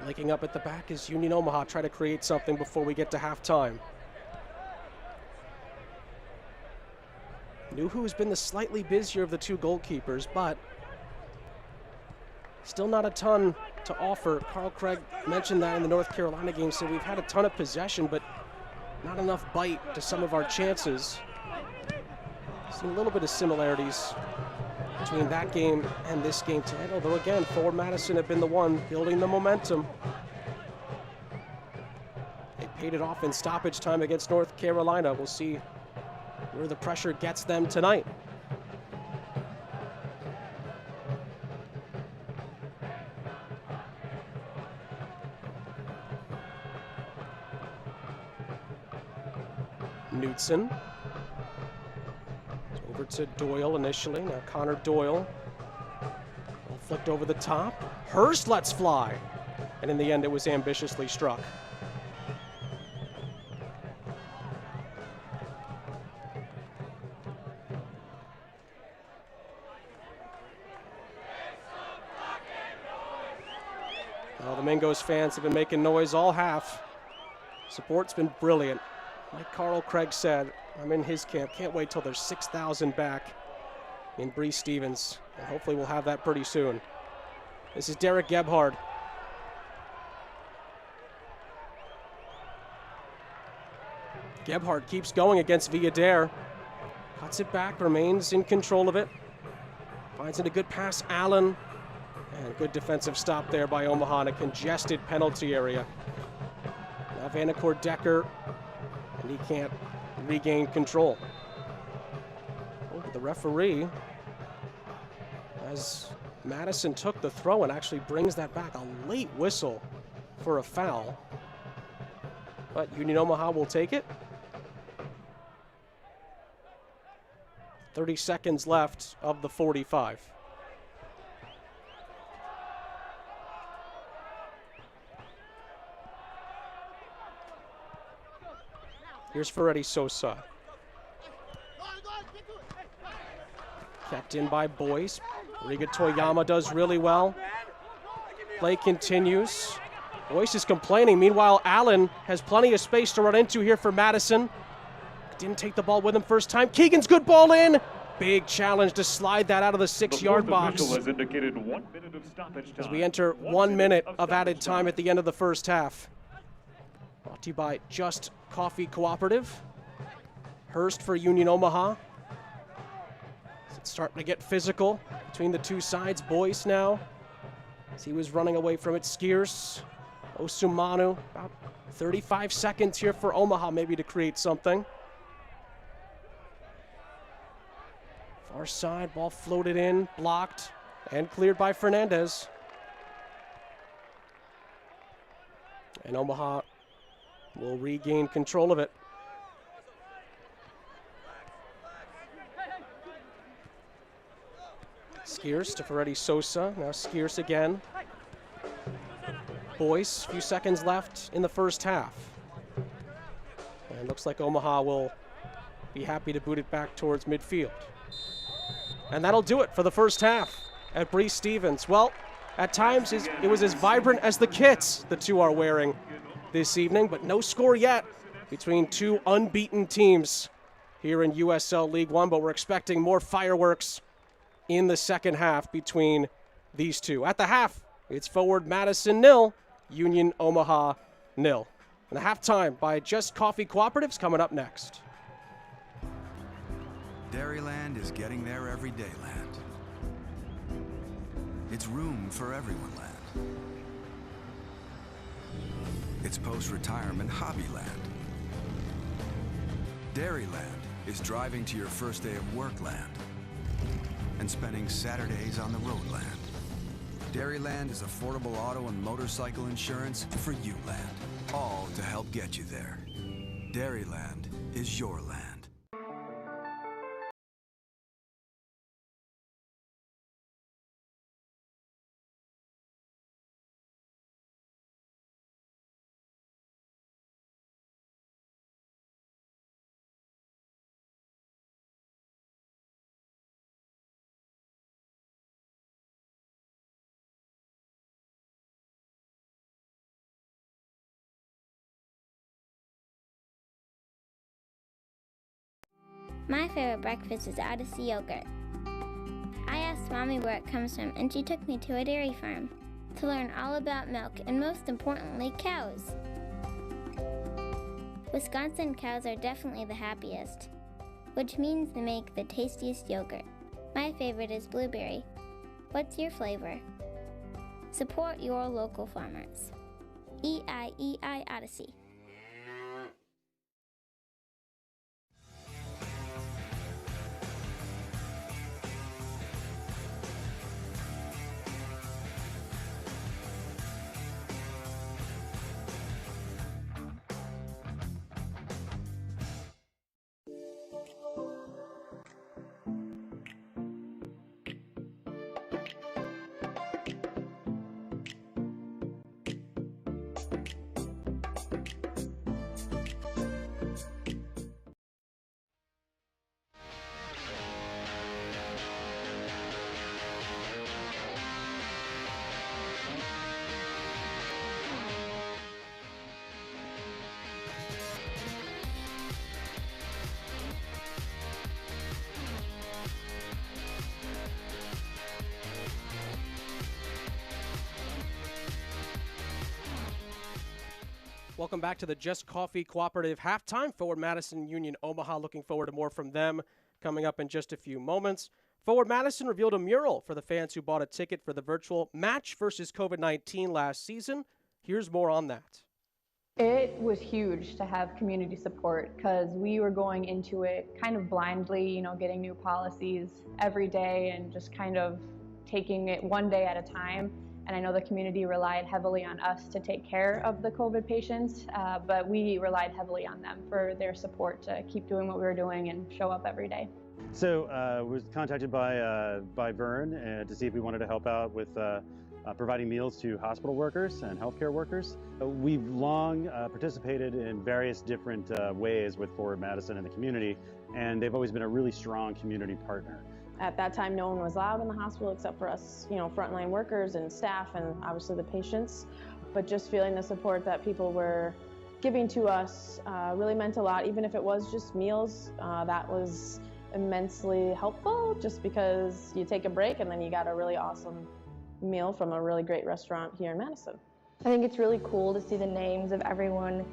Linking up at the back as Union Omaha try to create something before we get to halftime. Nuhu has been the slightly busier of the 2 goalkeepers, but still not a ton to offer. Carl Craig mentioned that in the North Carolina game, so we've had a ton of possession, but not enough bite to some of our chances. Seen a little bit of similarities between that game and this game tonight, although again, forward Madison have been the one building the momentum. They paid it off in stoppage time against North Carolina. We'll see where the pressure gets them tonight. Knudsen. Over to Doyle initially. Now Connor Doyle. Well, flicked over the top. Hurst lets fly. And in the end, it was ambitiously struck. Well, the Mingos fans have been making noise all half. Support's been brilliant. Like Carl Craig said, I'm in his camp. Can't wait till there's 6,000 back in Bree Stevens. And hopefully we'll have that pretty soon. This is Derek Gebhard. Gebhard keeps going against Villadere. Cuts it back, remains in control of it. Finds it a good pass, Allen. And good defensive stop there by Omaha in a congested penalty area. Now Vanacore Decker, and he can't regain control. Oh, the referee, as Madison took the throw and actually brings that back, a late whistle for a foul. But Union Omaha will take it. 30 seconds left of the 45. Here's Ferretti Sosa. Kept in by Boyce. Riga Toyama does really well. Play continues. Boyce is complaining. Meanwhile, Allen has plenty of space to run into here for Madison. Didn't take the ball with him first time. Keegan's good ball in. Big challenge to slide that out of the 6-yard box. Has indicated 1 minute of stoppage time. As we enter 1 minute of added time at the end of the first half. Brought to you by Just Coffee Cooperative. Hurst for Union Omaha. It's starting to get physical between the two sides. Boyce now, as he was running away from it. Skiers, Osumanu, about 35 seconds here for Omaha maybe to create something. Far side, ball floated in, blocked, and cleared by Fernandez. And Omaha will regain control of it. Skiers to Ferretti Sosa, now Skiers again. Boyce, a few seconds left in the first half. And looks like Omaha will be happy to boot it back towards midfield. And that'll do it for the first half at Breese Stevens. Well, at times it was as vibrant as the kits the two are wearing this evening, but no score yet between two unbeaten teams here in USL League One, but we're expecting more fireworks in the second half between these two. At the half, it's Forward Madison 0, Union Omaha 0. And the halftime by Just Coffee Cooperatives coming up next. Dairyland is getting there every day land. It's room for everyone land. It's post-retirement hobby land. Dairyland is driving to your first day of work land and spending Saturdays on the road land. Dairyland is affordable auto and motorcycle insurance for you land, all to help get you there. Dairyland is your land. My favorite breakfast is Odyssey yogurt. I asked Mommy where it comes from, and she took me to a dairy farm to learn all about milk and, most importantly, cows. Wisconsin cows are definitely the happiest, which means they make the tastiest yogurt. My favorite is blueberry. What's your flavor? Support your local farmers. EIEI Odyssey. Welcome back to the Just Coffee Cooperative halftime. Forward Madison Union Omaha. Looking forward to more from them coming up in just a few moments. Forward Madison revealed a mural for the fans who bought a ticket for the virtual match versus COVID-19 last season. Here's more on that. It was huge to have community support because we were going into it kind of blindly, getting new policies every day and just kind of taking it one day at a time. And I know the community relied heavily on us to take care of the COVID patients, but we relied heavily on them for their support to keep doing what we were doing and show up every day. So was contacted by Vern to see if we wanted to help out with providing meals to hospital workers and healthcare workers. We've long participated in various different ways with Forward Madison and the community, and they've always been a really strong community partner. At that time, no one was allowed in the hospital except for us, frontline workers and staff and obviously the patients. But just feeling the support that people were giving to us really meant a lot, even if it was just meals. That was immensely helpful just because you take a break and then you got a really awesome meal from a really great restaurant here in Madison. I think it's really cool to see the names of everyone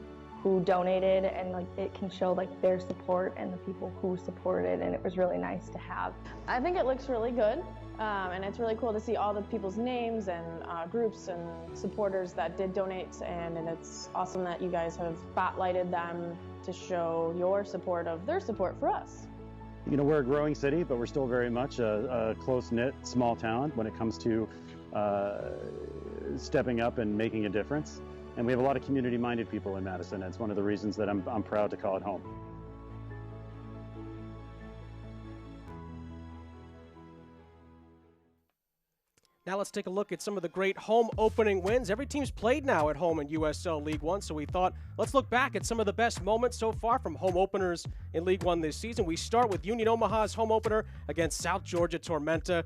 who donated, and it can show their support and the people who supported, and it was really nice to have. I think it looks really good, and it's really cool to see all the people's names and groups and supporters that did donate, and it's awesome that you guys have spotlighted them to show your support of their support for us. We're a growing city, but we're still very much a close-knit small town when it comes to stepping up and making a difference. And we have a lot of community-minded people in Madison. It's one of the reasons that I'm proud to call it home. Now let's take a look at some of the great home opening wins. Every team's played now at home in USL League One, so we thought let's look back at some of the best moments so far from home openers in League One this season. We start with Union Omaha's home opener against South Georgia Tormenta.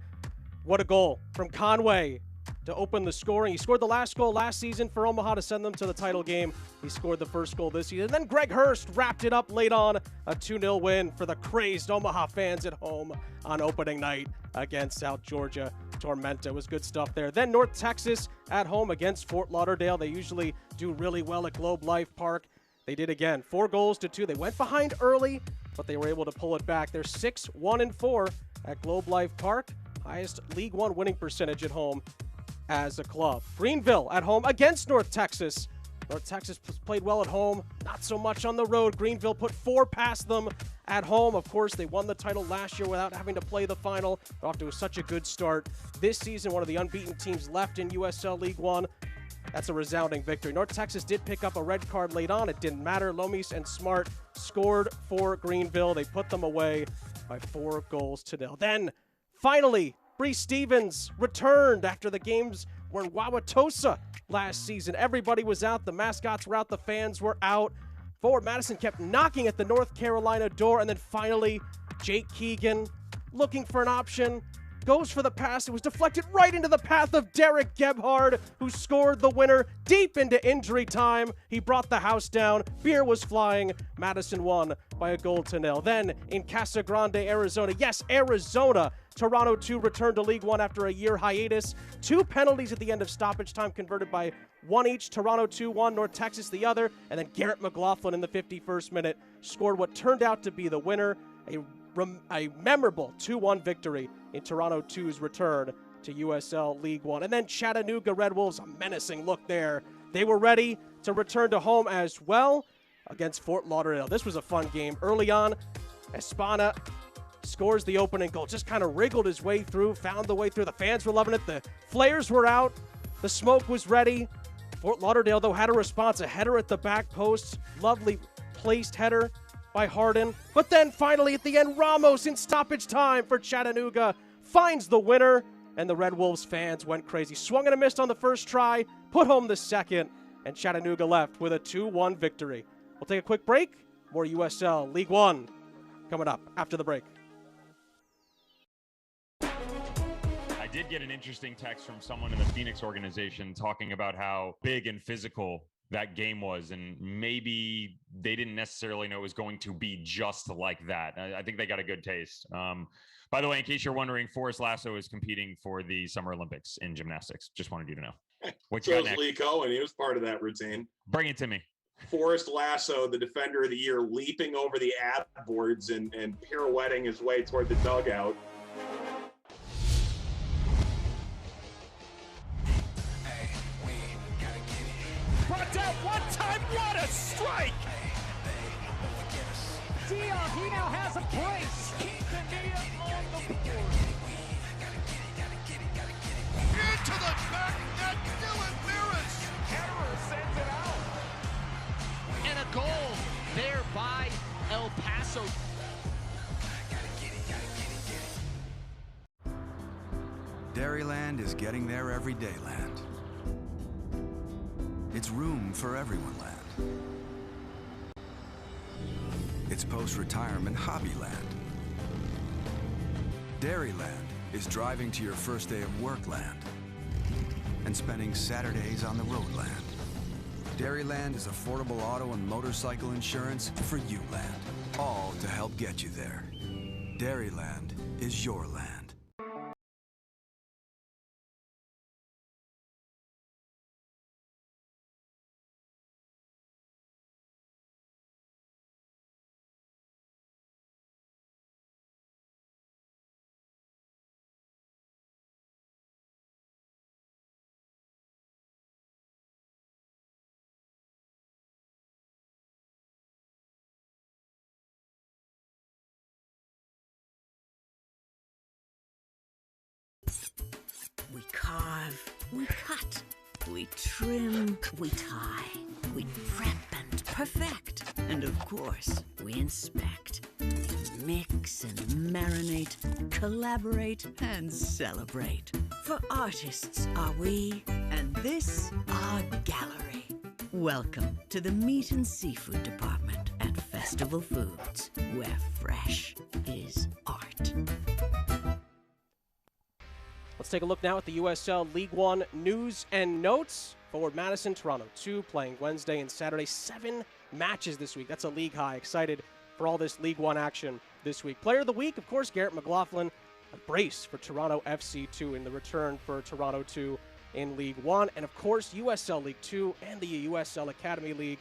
What a goal from Conway to open the scoring. He scored the last goal last season for Omaha to send them to the title game. He scored the first goal this season. And then Greg Hurst wrapped it up late on, a 2-0 win for the crazed Omaha fans at home on opening night against South Georgia Tormenta. It was good stuff there. Then North Texas at home against Fort Lauderdale. They usually do really well at Globe Life Park. They did again, 4-2. They went behind early, but they were able to pull it back. They're 6-1-4 at Globe Life Park. Highest League One winning percentage at home as a club. Greenville at home against North Texas. North Texas played well at home, not so much on the road. Greenville put 4 past them at home. Of course, they won the title last year without having to play the final. They're off to such a good start this season, one of the unbeaten teams left in USL League One. That's a resounding victory. North Texas did pick up a red card late on. It didn't matter. Lomis and Smart scored for Greenville. They put them away by 4-0. Then, finally, Bree Stevens returned after the games were in Wauwatosa last season. Everybody was out. The mascots were out. The fans were out. Forward Madison kept knocking at the North Carolina door. And then finally, Jake Keegan, looking for an option, goes for the pass. It was deflected right into the path of Derek Gebhard, who scored the winner deep into injury time. He brought the house down. Beer was flying. Madison won by 1-0. Then in Casa Grande, Arizona. Yes, Arizona. Toronto 2 returned to League One after a year hiatus. 2 penalties at the end of stoppage time converted by one each. Toronto 2-1, North Texas the other. And then Garrett McLaughlin in the 51st minute scored what turned out to be the winner. A memorable 2-1 victory in Toronto 2's return to USL League One. And then Chattanooga Red Wolves, a menacing look there. They were ready to return to home as well against Fort Lauderdale. This was a fun game. Early on, Espana scores the opening goal. Just kind of wriggled his way through, found the way through. The fans were loving it. The flares were out. The smoke was ready. Fort Lauderdale, though, had a response. A header at the back post. Lovely placed header by Harden. But then finally at the end, Ramos in stoppage time for Chattanooga finds the winner, and the Red Wolves fans went crazy. Swung and a missed on the first try, put home the second, and Chattanooga left with a 2-1 victory. We'll take a quick break. More USL League One coming up after the break. I did get an interesting text from someone in the Phoenix organization talking about how big and physical that game was, and maybe they didn't necessarily know it was going to be just like that. I think they got a good taste. By the way, in case you're wondering, Forrest Lasso is competing for the Summer Olympics in gymnastics. Just wanted you to know. What you So got is next? Lee Cohen. He was part of that routine. Bring it to me. Forrest Lasso, the defender of the year, leaping over the ad boards and pirouetting his way toward the dugout. Brought down one time, what a strike! Dion, he now has a brace. Quintanilla on the board. Into the back net, Dylan Maris. Ketterer sends it out. And a goal there by El Paso. Dairyland is getting there every day land. It's room for everyone land. It's post-retirement hobby land. Dairyland is driving to your first day of work land and spending Saturdays on the road land. Dairyland is affordable auto and motorcycle insurance for you land, all to help get you there. Dairyland is your land. We carve, we cut, we trim, we tie, we prep and perfect, and of course, we inspect. Mix and marinate, collaborate and celebrate. For artists are we, and this our gallery. Welcome to the Meat and Seafood Department at Festival Foods, where fresh is art. Let's take a look now at the USL League One news and notes. Forward Madison, Toronto 2 playing Wednesday and Saturday. 7 matches this week. That's a league high. Excited for all this League One action this week. Player of the week, of course, Garrett McLaughlin. A brace for Toronto FC 2 in the return for Toronto 2 in League One. And of course, USL League 2 and the USL Academy League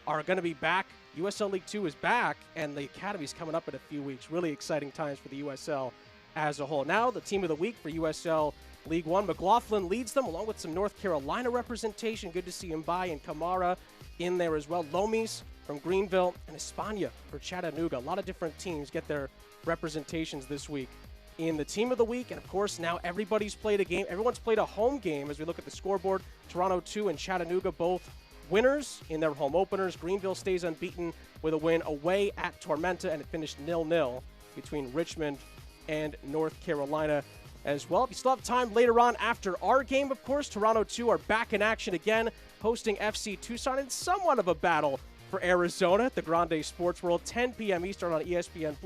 are going to be back. USL League 2 is back, and the Academy's coming up in a few weeks. Really exciting times for the USL as a whole. Now, the team of the week for USL League One. McLaughlin leads them, along with some North Carolina representation. Good to see Mbai and Kamara in there as well. Lomies from Greenville and España for Chattanooga. A lot of different teams get their representations this week in the team of the week. And of course, now everybody's played a game. Everyone's played a home game as we look at the scoreboard. Toronto 2 and Chattanooga both winners in their home openers. Greenville stays unbeaten with a win away at Tormenta, and it finished 0-0 between Richmond and North Carolina as well. If you still have time later on after our game, of course, Toronto 2 are back in action again, hosting FC Tucson in somewhat of a battle for Arizona at the Grande Sports World, 10 p.m. Eastern on ESPN+.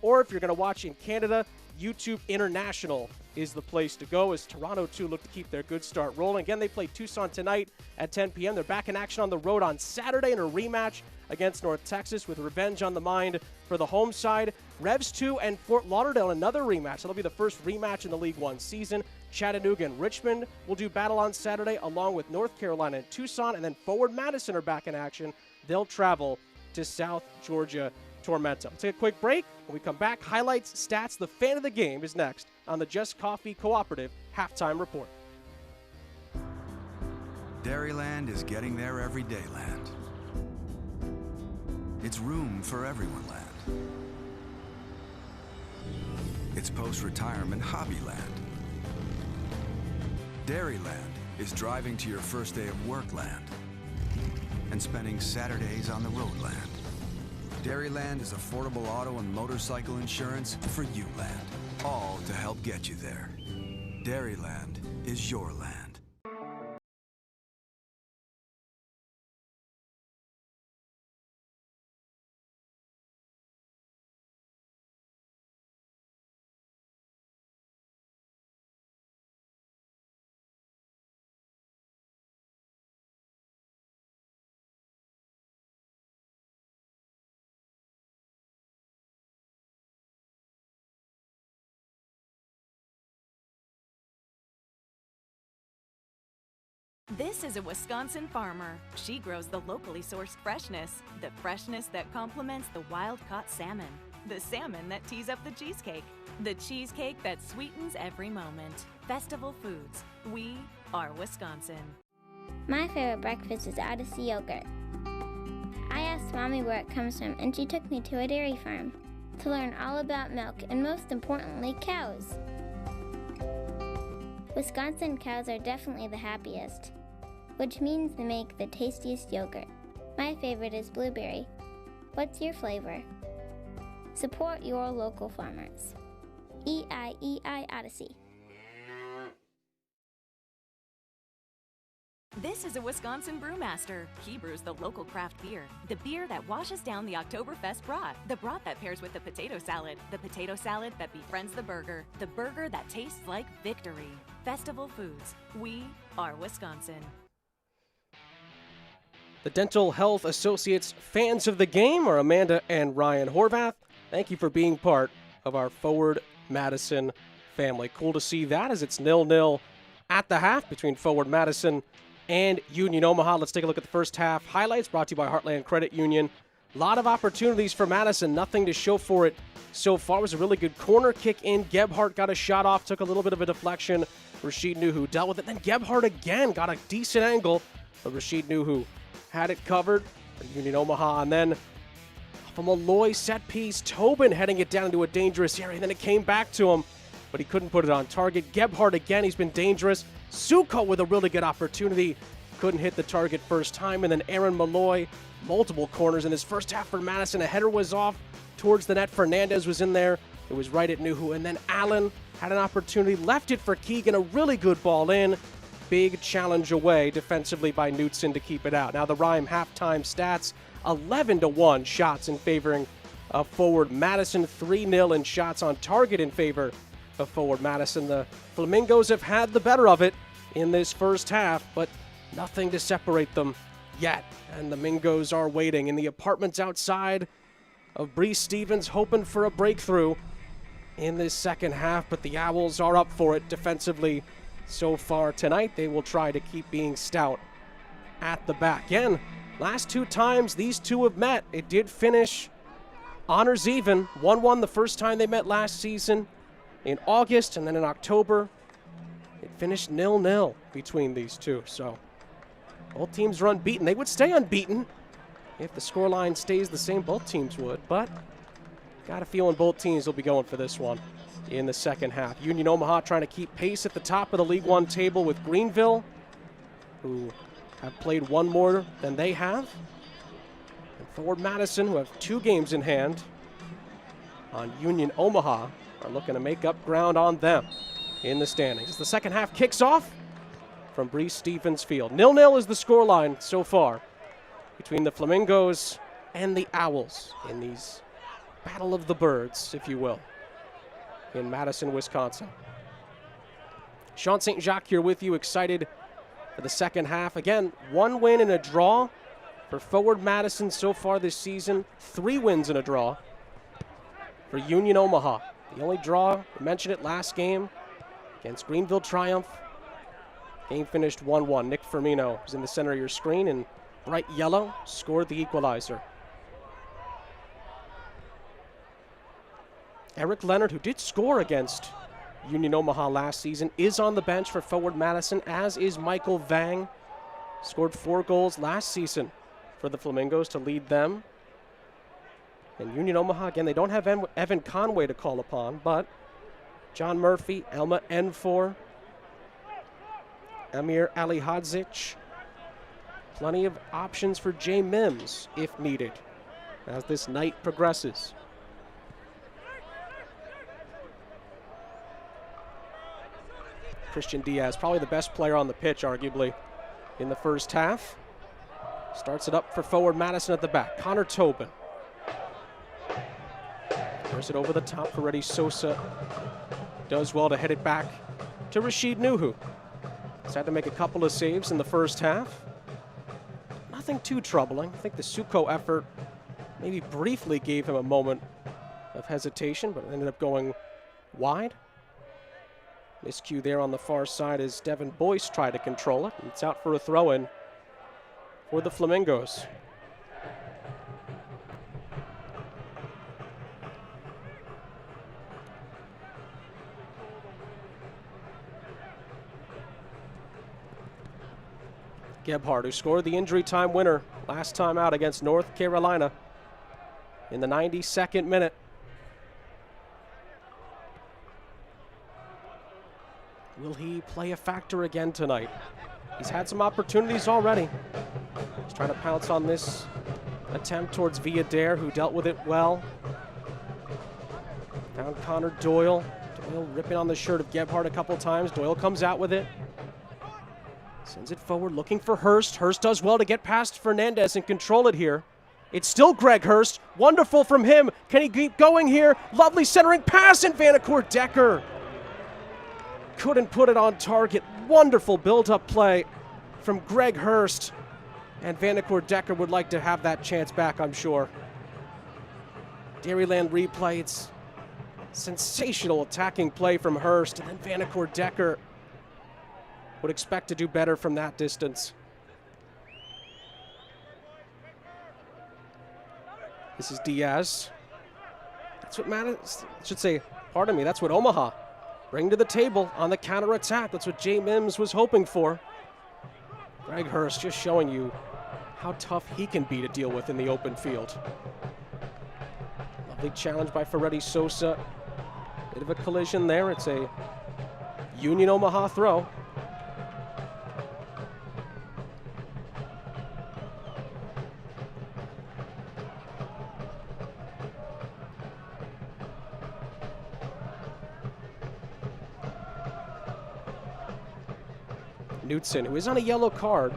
Or if you're going to watch in Canada, YouTube International is the place to go as Toronto 2 look to keep their good start rolling. Again, they play Tucson tonight at 10 p.m. They're back in action on the road on Saturday in a rematch against North Texas with revenge on the mind for the home side. Revs 2 and Fort Lauderdale, another rematch. That'll be the first rematch in the League One season. Chattanooga and Richmond will do battle on Saturday, along with North Carolina and Tucson. And then Forward Madison are back in action. They'll travel to South Georgia Tormenta. Let's take a quick break. When we come back, highlights, stats, the fan of the game is next on the Just Coffee Cooperative Halftime Report. Dairyland is getting there every day land. It's room for everyone land. It's post-retirement hobby land. Dairyland is driving to your first day of work land and spending Saturdays on the road land. Dairyland is affordable auto and motorcycle insurance for you land, all to help get you there. Dairyland is your land. This is a Wisconsin farmer. She grows the locally sourced freshness, the freshness that complements the wild-caught salmon, the salmon that tees up the cheesecake, the cheesecake that sweetens every moment. Festival Foods. We are Wisconsin. My favorite breakfast is Odyssey yogurt. I asked Mommy where it comes from, and she took me to a dairy farm to learn all about milk and, most importantly, cows. Wisconsin cows are definitely the happiest, which means they make the tastiest yogurt. My favorite is blueberry. What's your flavor? Support your local farmers. EIEI Odyssey. This is a Wisconsin brewmaster. He brews the local craft beer, the beer that washes down the Oktoberfest broth, the broth that pairs with the potato salad that befriends the burger that tastes like victory. Festival Foods. We are Wisconsin. The Dental Health Associates fans of the game are Amanda and Ryan Horvath. Thank you for being part of our Forward Madison family. Cool to see that as it's 0-0 at the half between Forward Madison and Union Omaha. Let's take a look at the first half highlights brought to you by Heartland Credit Union. A lot of opportunities for Madison, nothing to show for it so far. It was a really good corner kick in. Gebhardt got a shot off, took a little bit of a deflection. Rashid Nuhu dealt with it. Then Gebhardt again got a decent angle, but Rashid Nuhu had it covered for Union Omaha. And then from a Malloy set piece, Tobin heading it down into a dangerous area. And then it came back to him, but he couldn't put it on target. Gebhardt again, he's been dangerous. Suko with a really good opportunity. Couldn't hit the target first time. And then Aaron Malloy, multiple corners in his first half for Madison. A header was off towards the net. Fernandez was in there. It was right at Nuhu. And then Allen had an opportunity, left it for Keegan. A really good ball in. Big challenge away defensively by Knutson to keep it out. Now the Rhyme halftime stats, 11-1 shots in favoring of Forward Madison, 3-0 in shots on target in favor of Forward Madison. The Flamingos have had the better of it in this first half, but nothing to separate them yet. And the Mingos are waiting in the apartments outside of Brees Stevens, hoping for a breakthrough in this second half, but the Owls are up for it defensively. So far tonight, they will try to keep being stout at the back. Again, last two times these two have met, it did finish honors even. 1-1 the first time they met last season in August, and then in October, it finished 0-0 between these two. So both teams are unbeaten. They would stay unbeaten if the scoreline stays the same. Both teams would, but got a feeling both teams will be going for this one in the second half. Union Omaha trying to keep pace at the top of the League One table with Greenville, who have played one more than they have. And Forward Madison, who have 2 games in hand on Union Omaha, are looking to make up ground on them in the standings. As the second half kicks off from Brees Stevens Field. 0-0 is the scoreline so far between the Flamingos and the Owls in these Battle of the Birds, if you will, in Madison, Wisconsin. Sean St. Jacques here with you, excited for the second half. Again, 1 win and a draw for Forward Madison so far this season. 3 wins and a draw for Union Omaha. The only draw, we mentioned it last game against Greenville Triumph. Game finished 1-1. Nick Firmino was in the center of your screen in bright yellow, scored the equalizer. Eric Leonard, who did score against Union Omaha last season, is on the bench for Forward Madison, as is Michael Vang. Scored 4 goals last season for the Flamingos to lead them. And Union Omaha, again, they don't have Evan Conway to call upon, but John Murphy, Elma Enfor, Amir Alihadzic. Plenty of options for Jay Mims if needed as this night progresses. Christian Diaz, probably the best player on the pitch, arguably, in the first half. Starts it up for Forward Madison at the back. Connor Tobin. Throws it over the top for Reddy Sosa. Does well to head it back to Rashid Nuhu. He's had to make a couple of saves in the first half. Nothing too troubling. I think the Suko effort maybe briefly gave him a moment of hesitation, but ended up going wide. Miscue there on the far side as Devin Boyce tried to control it. It's out for a throw-in for the Flamingos. Gebhardt, who scored the injury time winner last time out against North Carolina in the 92nd minute. Will he play a factor again tonight? He's had some opportunities already. He's trying to pounce on this attempt towards Villadere, who dealt with it well. Found Connor Doyle. Doyle ripping on the shirt of Gebhardt a couple times. Doyle comes out with it. Sends it forward, looking for Hurst. Hurst does well to get past Fernandez and control it here. It's still Greg Hurst. Wonderful from him. Can he keep going here? Lovely centering pass, and Vanacore Decker couldn't put it on target. Wonderful build-up play from Greg Hurst. And Vanacore Decker would like to have that chance back, I'm sure. Dairyland replay, it's sensational attacking play from Hurst. And then Vanacore Decker would expect to do better from that distance. This is Diaz. That's what Madison, should say, pardon me, that's what Omaha bring to the table on the counterattack. That's what Jay Mims was hoping for. Greg Hurst just showing you how tough he can be to deal with in the open field. Lovely challenge by Ferretti Sosa. Bit of a collision there. It's a Union Omaha throw. Knutson, who is on a yellow card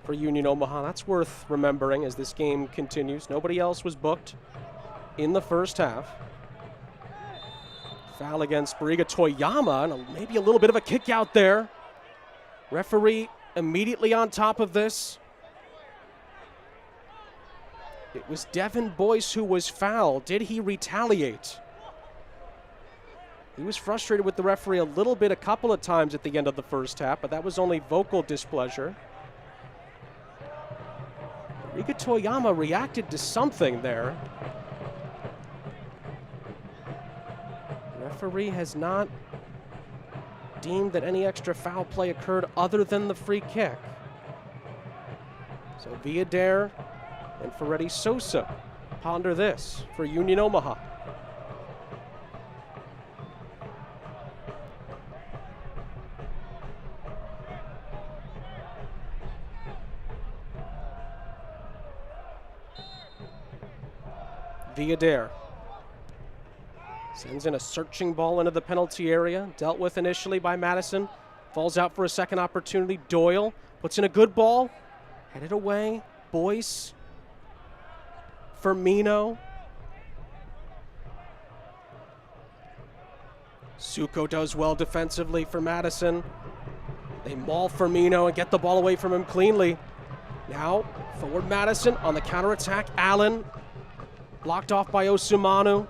for Union Omaha. That's worth remembering as this game continues. Nobody else was booked in the first half. Foul against Bariga Toyama, and maybe a little bit of a kick out there. Referee immediately on top of this. It was Devin Boyce who was fouled. Did he retaliate? He was frustrated with the referee a little bit a couple of times at the end of the first half, but that was only vocal displeasure. Bariga Toyama reacted to something there. The referee has not deemed that any extra foul play occurred other than the free kick. So Villadere and Ferretti Sosa ponder this for Union Omaha. Villadere sends in a searching ball into the penalty area, dealt with initially by Madison, falls out for a second opportunity. Doyle puts in a good ball, headed away. Boyce, Firmino, Suko does well defensively for Madison. They maul Firmino and get the ball away from him cleanly. Now forward Madison on the counterattack. Allen blocked off by Osumanu,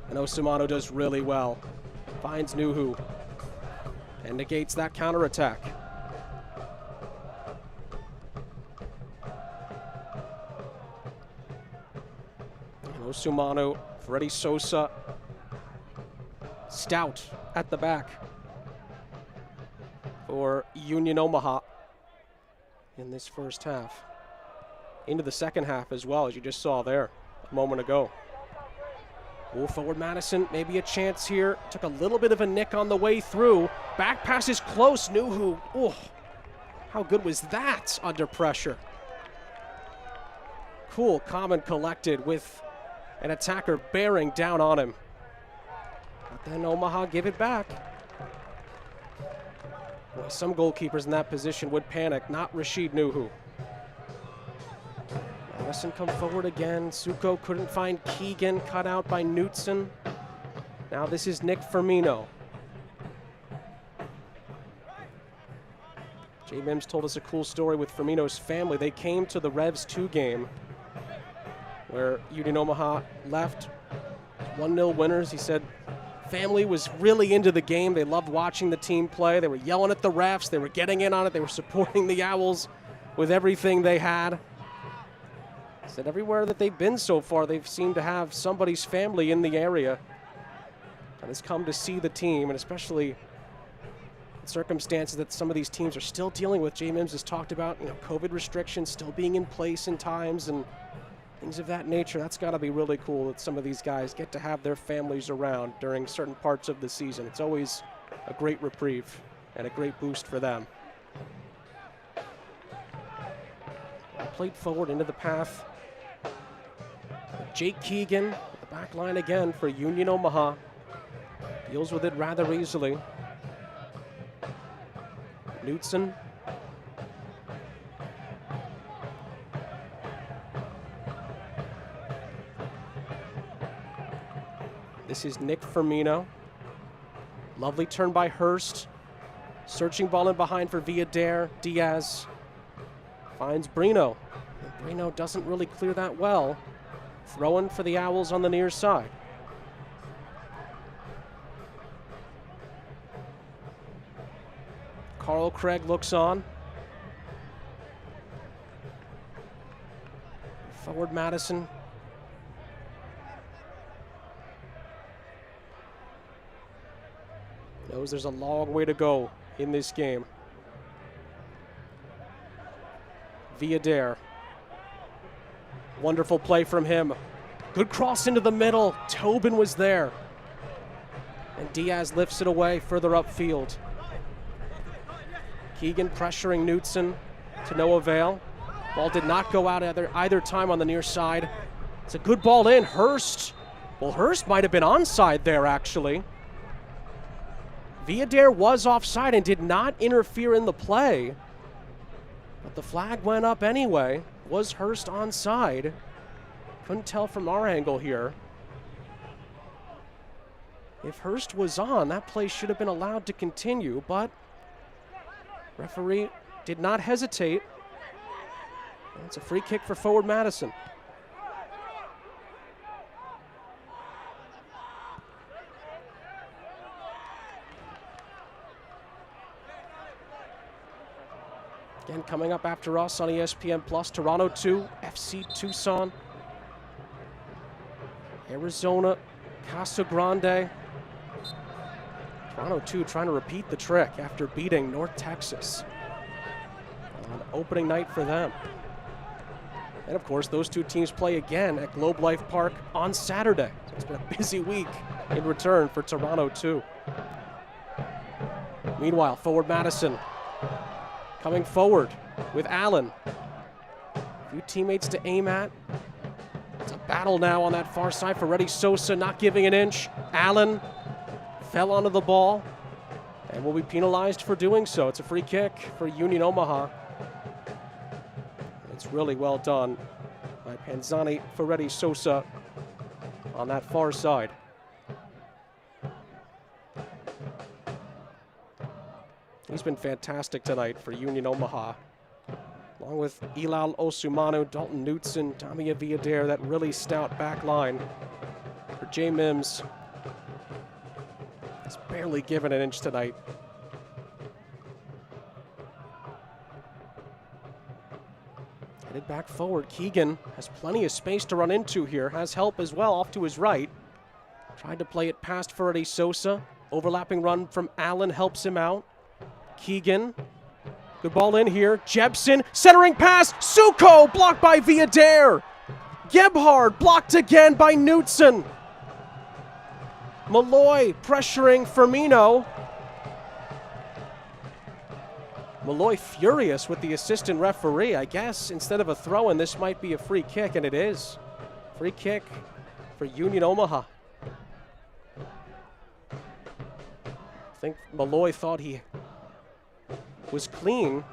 and Osumanu does really well. Finds Nuhu and negates that counterattack. And Osumanu, Ferretti Sosa, stout at the back for Union Omaha in this first half. Into the second half as well, as you just saw there a moment ago. Oh, forward Madison, maybe a chance here. Took a little bit of a nick on the way through. Back pass is close. Nuhu, oh, how good was that under pressure? Cool, calm and collected with an attacker bearing down on him. But then Omaha give it back. Boy, some goalkeepers in that position would panic, not Rashid Nuhu. Madison come forward again. Suko couldn't find Keegan, cut out by Knutson. Now this is Nick Firmino. Jay Mims told us a cool story with Firmino's family. They came to the Revs 2 game where Union Omaha left 1-0 winners. He said family was really into the game. They loved watching the team play. They were yelling at the refs. They were getting in on it. They were supporting the Owls with everything they had. Said everywhere that they've been so far, they've seemed to have somebody's family in the area that has come to see the team, and especially circumstances that some of these teams are still dealing with. Jay Mims has talked about, COVID restrictions still being in place in times and things of that nature. That's got to be really cool that some of these guys get to have their families around during certain parts of the season. It's always a great reprieve and a great boost for them. Played forward into the path. Jake Keegan at the back line again for Union Omaha. Deals with it rather easily. Knutson. This is Nick Firmino. Lovely turn by Hurst. Searching ball in behind for Villadere. Diaz finds Brino. And Brino doesn't really clear that well. Throwing for the Owls on the near side. Carl Craig looks on. Forward Madison. Knows there's a long way to go in this game. Villadere. Wonderful play from him. Good cross into the middle. Tobin was there. And Diaz lifts it away further upfield. Keegan pressuring Knutson to no avail. Ball did not go out either time on the near side. It's a good ball in. Hurst. Well, Hurst might have been onside there, actually. Villadere was offside and did not interfere in the play. But the flag went up anyway. Was Hurst onside? Couldn't tell from our angle here. If Hurst was on, that play should have been allowed to continue, but referee did not hesitate. It's a free kick for forward Madison. Again, coming up after us on ESPN Plus, Toronto 2, FC Tucson, Arizona, Casa Grande. Toronto 2 trying to repeat the trick after beating North Texas on opening night for them. And of course, those two teams play again at Globe Life Park on Saturday. So it's been a busy week in return for Toronto 2. Meanwhile, forward Madison coming forward with Allen. A few teammates to aim at. It's a battle now on that far side for Reddy Sosa, not giving an inch. Allen fell onto the ball and will be penalized for doing so. It's a free kick for Union Omaha. It's really well done by Panzani for Reddy Sosa on that far side. He's been fantastic tonight for Union Omaha. Along with Ilal Osumanu, Dalton Knutson, Damia Villadere, that really stout back line for Jay Mims. He's barely given an inch tonight. Headed back forward, Keegan has plenty of space to run into here. Has help as well off to his right. Tried to play it past Ferdy Sosa. Overlapping run from Allen helps him out. Keegan, good ball in here. Jebson, centering pass. Suko, blocked by Villadere. Gebhard, blocked again by Knutson. Malloy pressuring Firmino. Malloy furious with the assistant referee. I guess instead of a throw-in, this might be a free kick, and it is. Free kick for Union Omaha. I think Malloy thought he was clean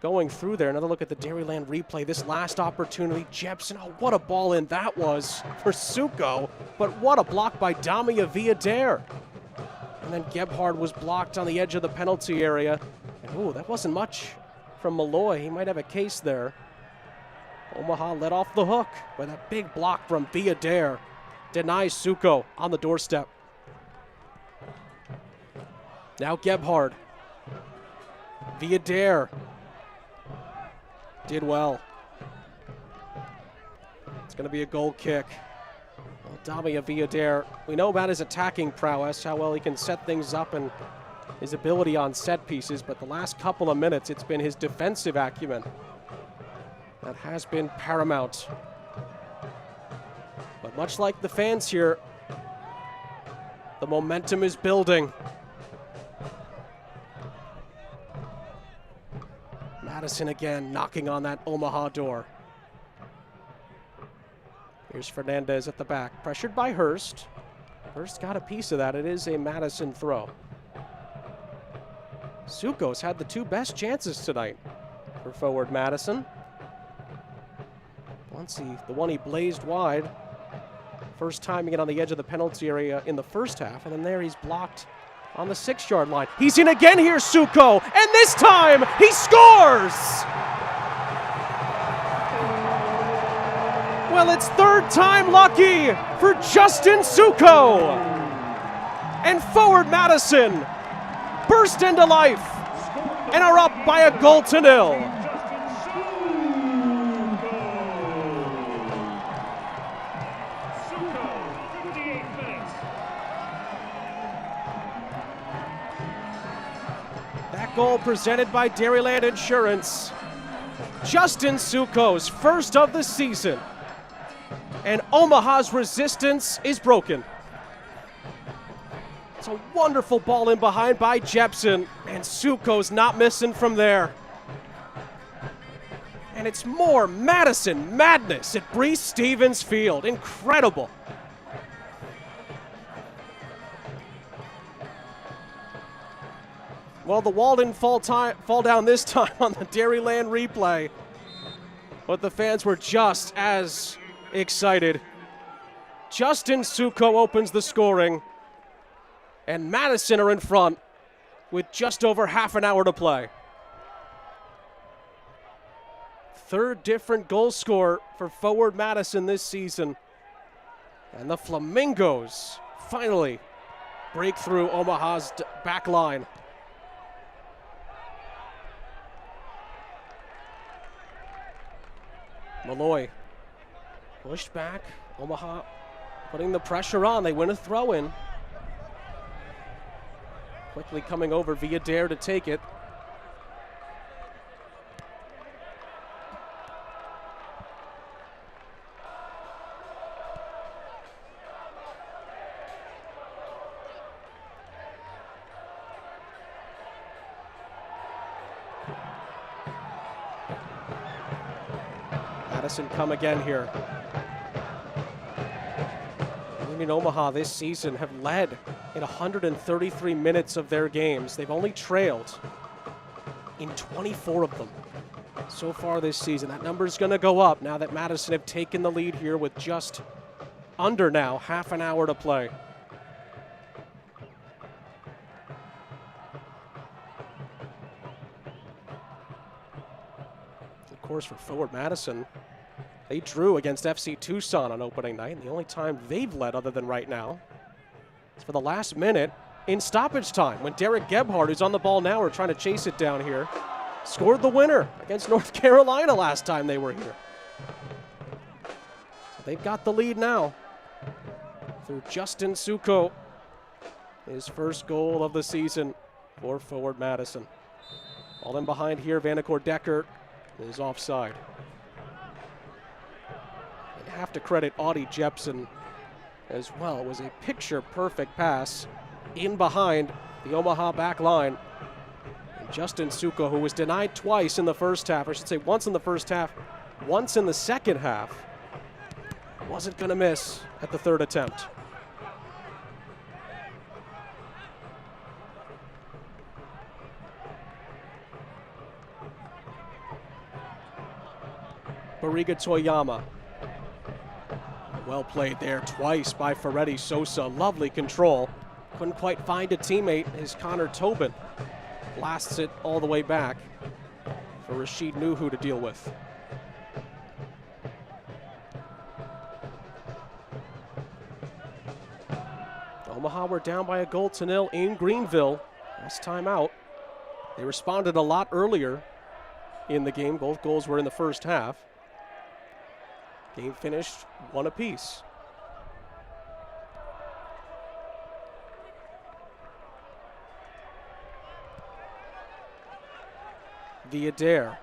going through there. Another look at the Dairyland replay. This last opportunity, Jebson. Oh, what a ball in that was for Suko. But what a block by Damia Villadere. And then Gebhard was blocked on the edge of the penalty area. And oh, that wasn't much from Malloy. He might have a case there. Omaha let off the hook with a big block from Villadere. Denies Suko on the doorstep. Now Gebhard. Via Dare. Did well. It's going to be a goal kick. Well, Damia Via Dare, we know about his attacking prowess, how well he can set things up and his ability on set pieces, but the last couple of minutes, it's been his defensive acumen that has been paramount. But much like the fans here, the momentum is building. Madison again knocking on that Omaha door. Here's Fernandez at the back, pressured by Hurst. Hurst got a piece of that. It is a Madison throw. Suko's had the two best chances tonight for forward Madison. The one he blazed wide. First time again on the edge of the penalty area in the first half, and then there he's blocked on the 6-yard line. He's in again here, Suko, and this time he scores! Well, it's third time lucky for Justin Suko. And forward Madison burst into life and are up by a goal to nil. That goal presented by Dairyland Insurance. Justin Suko's first of the season. And Omaha's resistance is broken. It's a wonderful ball in behind by Jepson, and Suko's not missing from there. And it's more Madison madness at Breese Stevens Field. Incredible. Well, the wall didn't fall down this time on the Dairyland replay, but the fans were just as excited. Justin Suko opens the scoring, and Madison are in front with just over half an hour to play. Third different goal scorer for forward Madison this season. And the Flamingos finally break through Omaha's back line. Malloy pushed back. Omaha putting the pressure on. They win a throw-in. Quickly coming over via Dare to take it. Madison come again here. Union Omaha this season have led in 133 minutes of their games. They've only trailed in 24 of them so far this season. That number's going to go up now that Madison have taken the lead here with just under now half an hour to play. Of course, for forward Madison, they drew against FC Tucson on opening night, and the only time they've led other than right now is for the last minute in stoppage time when Derek Gebhard, who's on the ball now, are trying to chase it down here, scored the winner against North Carolina last time they were here. So they've got the lead now through Justin Suko, his first goal of the season for forward Madison. All in behind here, Vanacore Decker is offside. Have to credit Audie Jepson as well. It was a picture-perfect pass in behind the Omaha back line. And Justin Suko, who was denied twice in the first half, I should say once in the first half, once in the second half, wasn't going to miss at the third attempt. Bariga Toyama. Well played there twice by Ferretti Sosa. Lovely control. Couldn't quite find a teammate. His Connor Tobin blasts it all the way back for Rashid Nuhu to deal with. Omaha were down by a goal to nil in Greenville Last time out. They responded a lot earlier in the game. Both goals were in the first half. Game finished 1 apiece. Via Dare.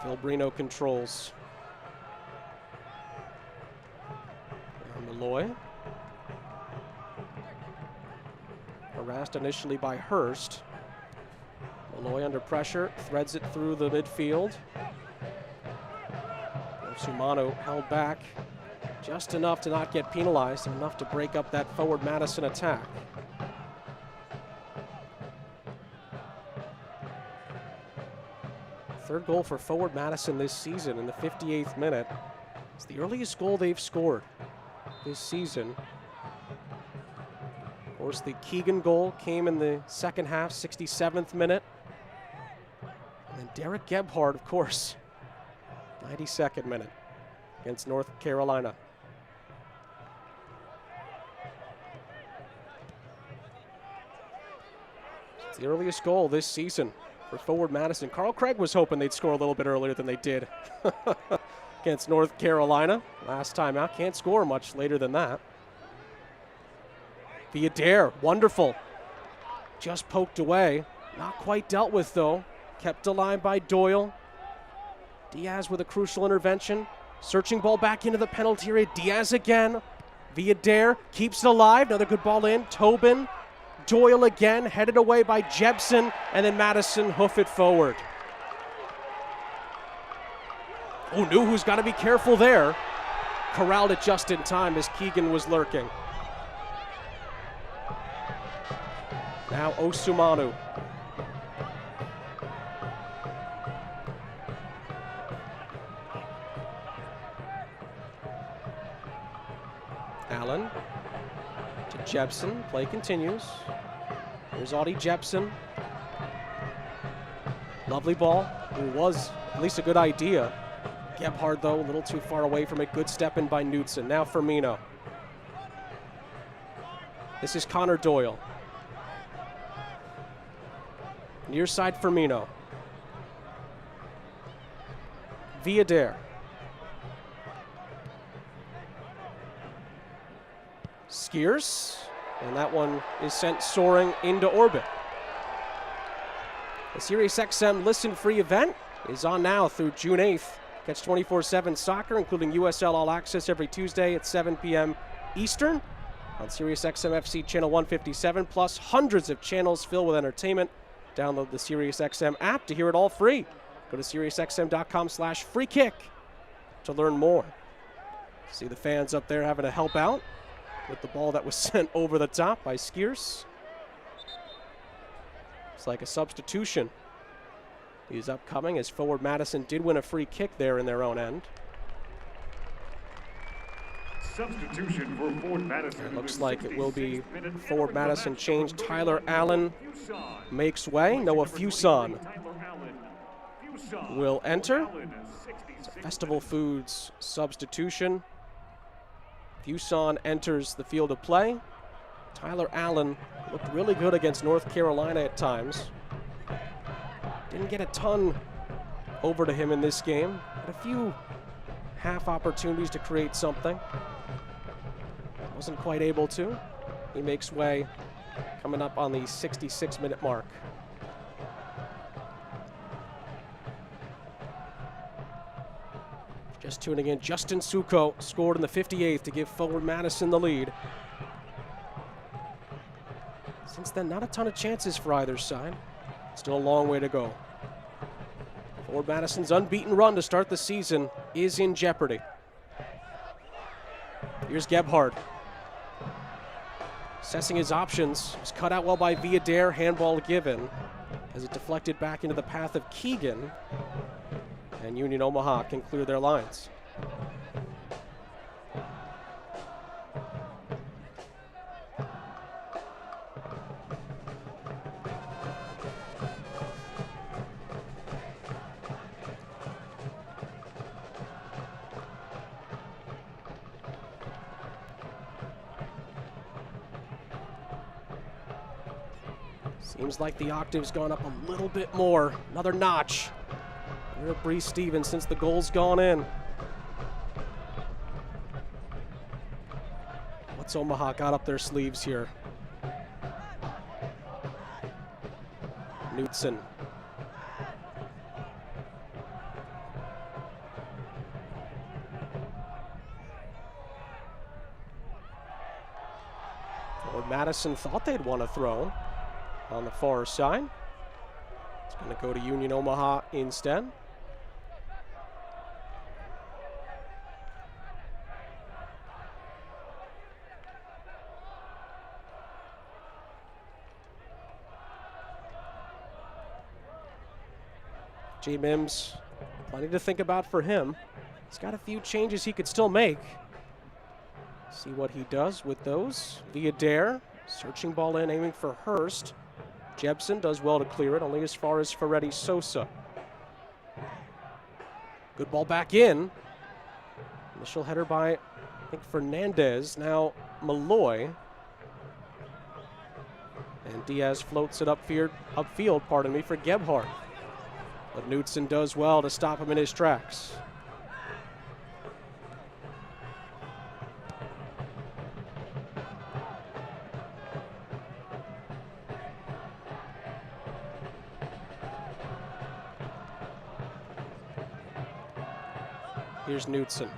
Phil Brino controls. And Malloy. Harassed initially by Hurst. Malloy under pressure, threads it through the midfield. Sumano held back just enough to not get penalized, and enough to break up that forward Madison attack. Third goal for forward Madison this season in the 58th minute. It's the earliest goal they've scored this season. Of course, the Keegan goal came in the second half, 67th minute. And then Derek Gebhardt, of course, 92nd minute against North Carolina. It's the earliest goal this season for forward Madison. Carl Craig was hoping they'd score a little bit earlier than they did against North Carolina. Last time out, can't score much later than that. Via Dare, wonderful. Just poked away. Not quite dealt with, though. Kept alive by Doyle. Diaz with a crucial intervention. Searching ball back into the penalty area. Diaz again. Via Dare keeps it alive. Another good ball in. Tobin. Doyle again. Headed away by Jebsen. And then Madison hoof it forward. Oh, Nuhu's got to be careful there. Corralled it just in time as Keegan was lurking. Now Osumanu. Allen to Jebsen. Play continues. Here's Audie Jebsen. Lovely ball. It was at least a good idea. Gebhardt, though, a little too far away from it. Good step in by Knutson. Now Firmino. This is Connor Doyle. Near side Firmino. Via Dare. Skiers, and that one is sent soaring into orbit. The SiriusXM Listen Free event is on now through June 8th. Catch 24/7 soccer, including USL All Access, every Tuesday at 7 p.m. Eastern on SiriusXM FC channel 157, plus hundreds of channels filled with entertainment. Download the SiriusXM app to hear it all free. Go to SiriusXM.com/freekick to learn more. See the fans up there having to help out with the ball that was sent over the top by Skiers. It's like a substitution is upcoming, as forward Madison did win a free kick there in their own end. Substitution for Forward Madison. It looks like it will be forward Madison change. Tyler Allen makes way. Noah Fuson will enter. It's a Festival Foods substitution. Fuson enters the field of play. Tyler Allen looked really good against North Carolina at times. Didn't get a ton over to him in this game. Had a few half opportunities to create something. Wasn't quite able to. He makes way coming up on the 66-minute mark. Just tuning in, Justin Suko scored in the 58th to give forward Madison the lead. Since then, not a ton of chances for either side. Still a long way to go. Forward Madison's unbeaten run to start the season is in jeopardy. Here's Gebhardt. Assessing his options. Was cut out well by Via Dare. Handball given as it deflected back into the path of Keegan. And Union Omaha can clear their lines. Seems like the octave's gone up a little bit more. Another notch. Real Brees Stevens since the goal's gone in. What's Omaha got up their sleeves here? Knutson. Madison thought they'd want to throw on the far side. It's going to go to Union Omaha instead. J. Mims, plenty to think about for him. He's got a few changes he could still make. See what he does with those. Via Dare, searching ball in, aiming for Hurst. Jebson does well to clear it, only as far as Ferretti Sosa. Good ball back in. Initial header by, I think, Fernandez. Now Malloy. And Diaz floats it upfield, for Gebhardt. But Knutson does well to stop him in his tracks. Here's Knutson.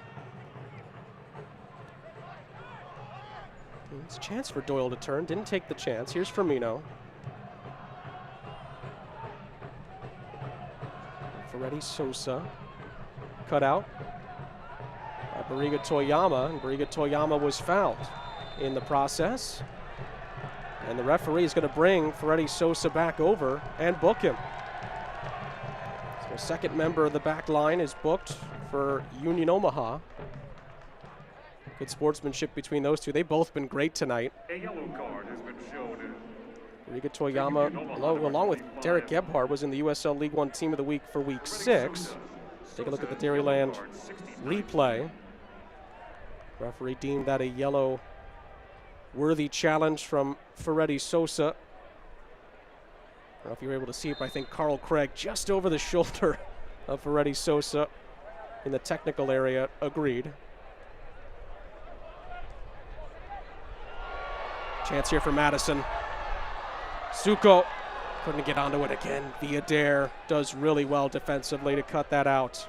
It's a chance for Doyle to turn. Didn't take the chance. Here's Firmino. Ferretti Sosa. Cut out by Bariga Toyama. And Bariga Toyama was fouled in the process. And the referee is going to bring Ferretti Sosa back over and book him. So a second member of the back line is booked for Union Omaha. Good sportsmanship between those two. They've both been great tonight. A yellow card has been shown. Riga Toyama, along with Derek Gebhardt, was in the USL League One Team of the Week for Week 6. Take a look at the Dairyland replay. Referee deemed that a yellow-worthy challenge from Ferretti Sosa. I don't know if you were able to see it, but I think Carl Craig, just over the shoulder of Ferretti Sosa in the technical area, agreed. Chance here for Madison. Suko couldn't get onto it again. Via Dare does really well defensively to cut that out.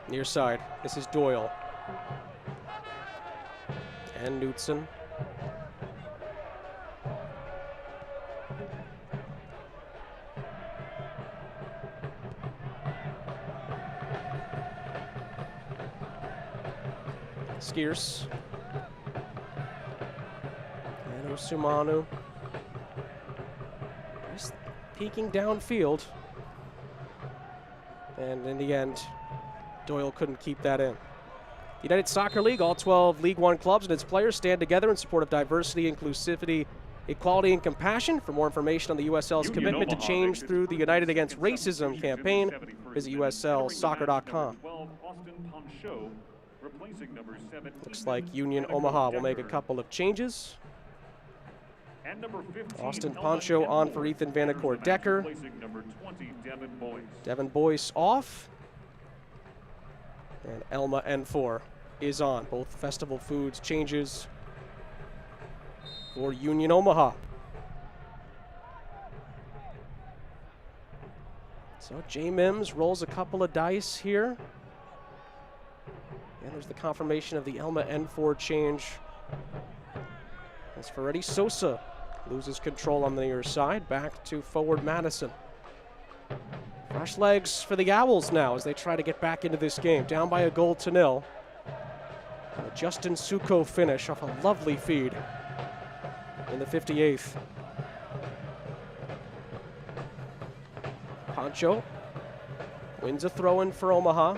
Near side, this is Doyle. And Knutson. Skiers. And Osumanu. Just peeking downfield. And in the end, Doyle couldn't keep that in. United Soccer League, all 12 League One clubs and its players stand together in support of diversity, inclusivity, equality, and compassion. For more information on the USL's commitment to change through the United Against Racism campaign, visit USLsoccer.com. Looks like Union Omaha will make a couple of changes. Austin Poncho on for Ethan Vanacore Decker. Devin Boyce off. And Elma N4 is on. Both Festival Foods changes for Union Omaha. So J. Mims rolls a couple of dice here. And there's the confirmation of the Elma N4 change. As Ferretti Sosa loses control on the near side, back to forward Madison. Fresh legs for the Owls now as they try to get back into this game. Down by a goal to nil. And a Justin Suko finish off a lovely feed in the 58th. Poncho wins a throw-in for Omaha.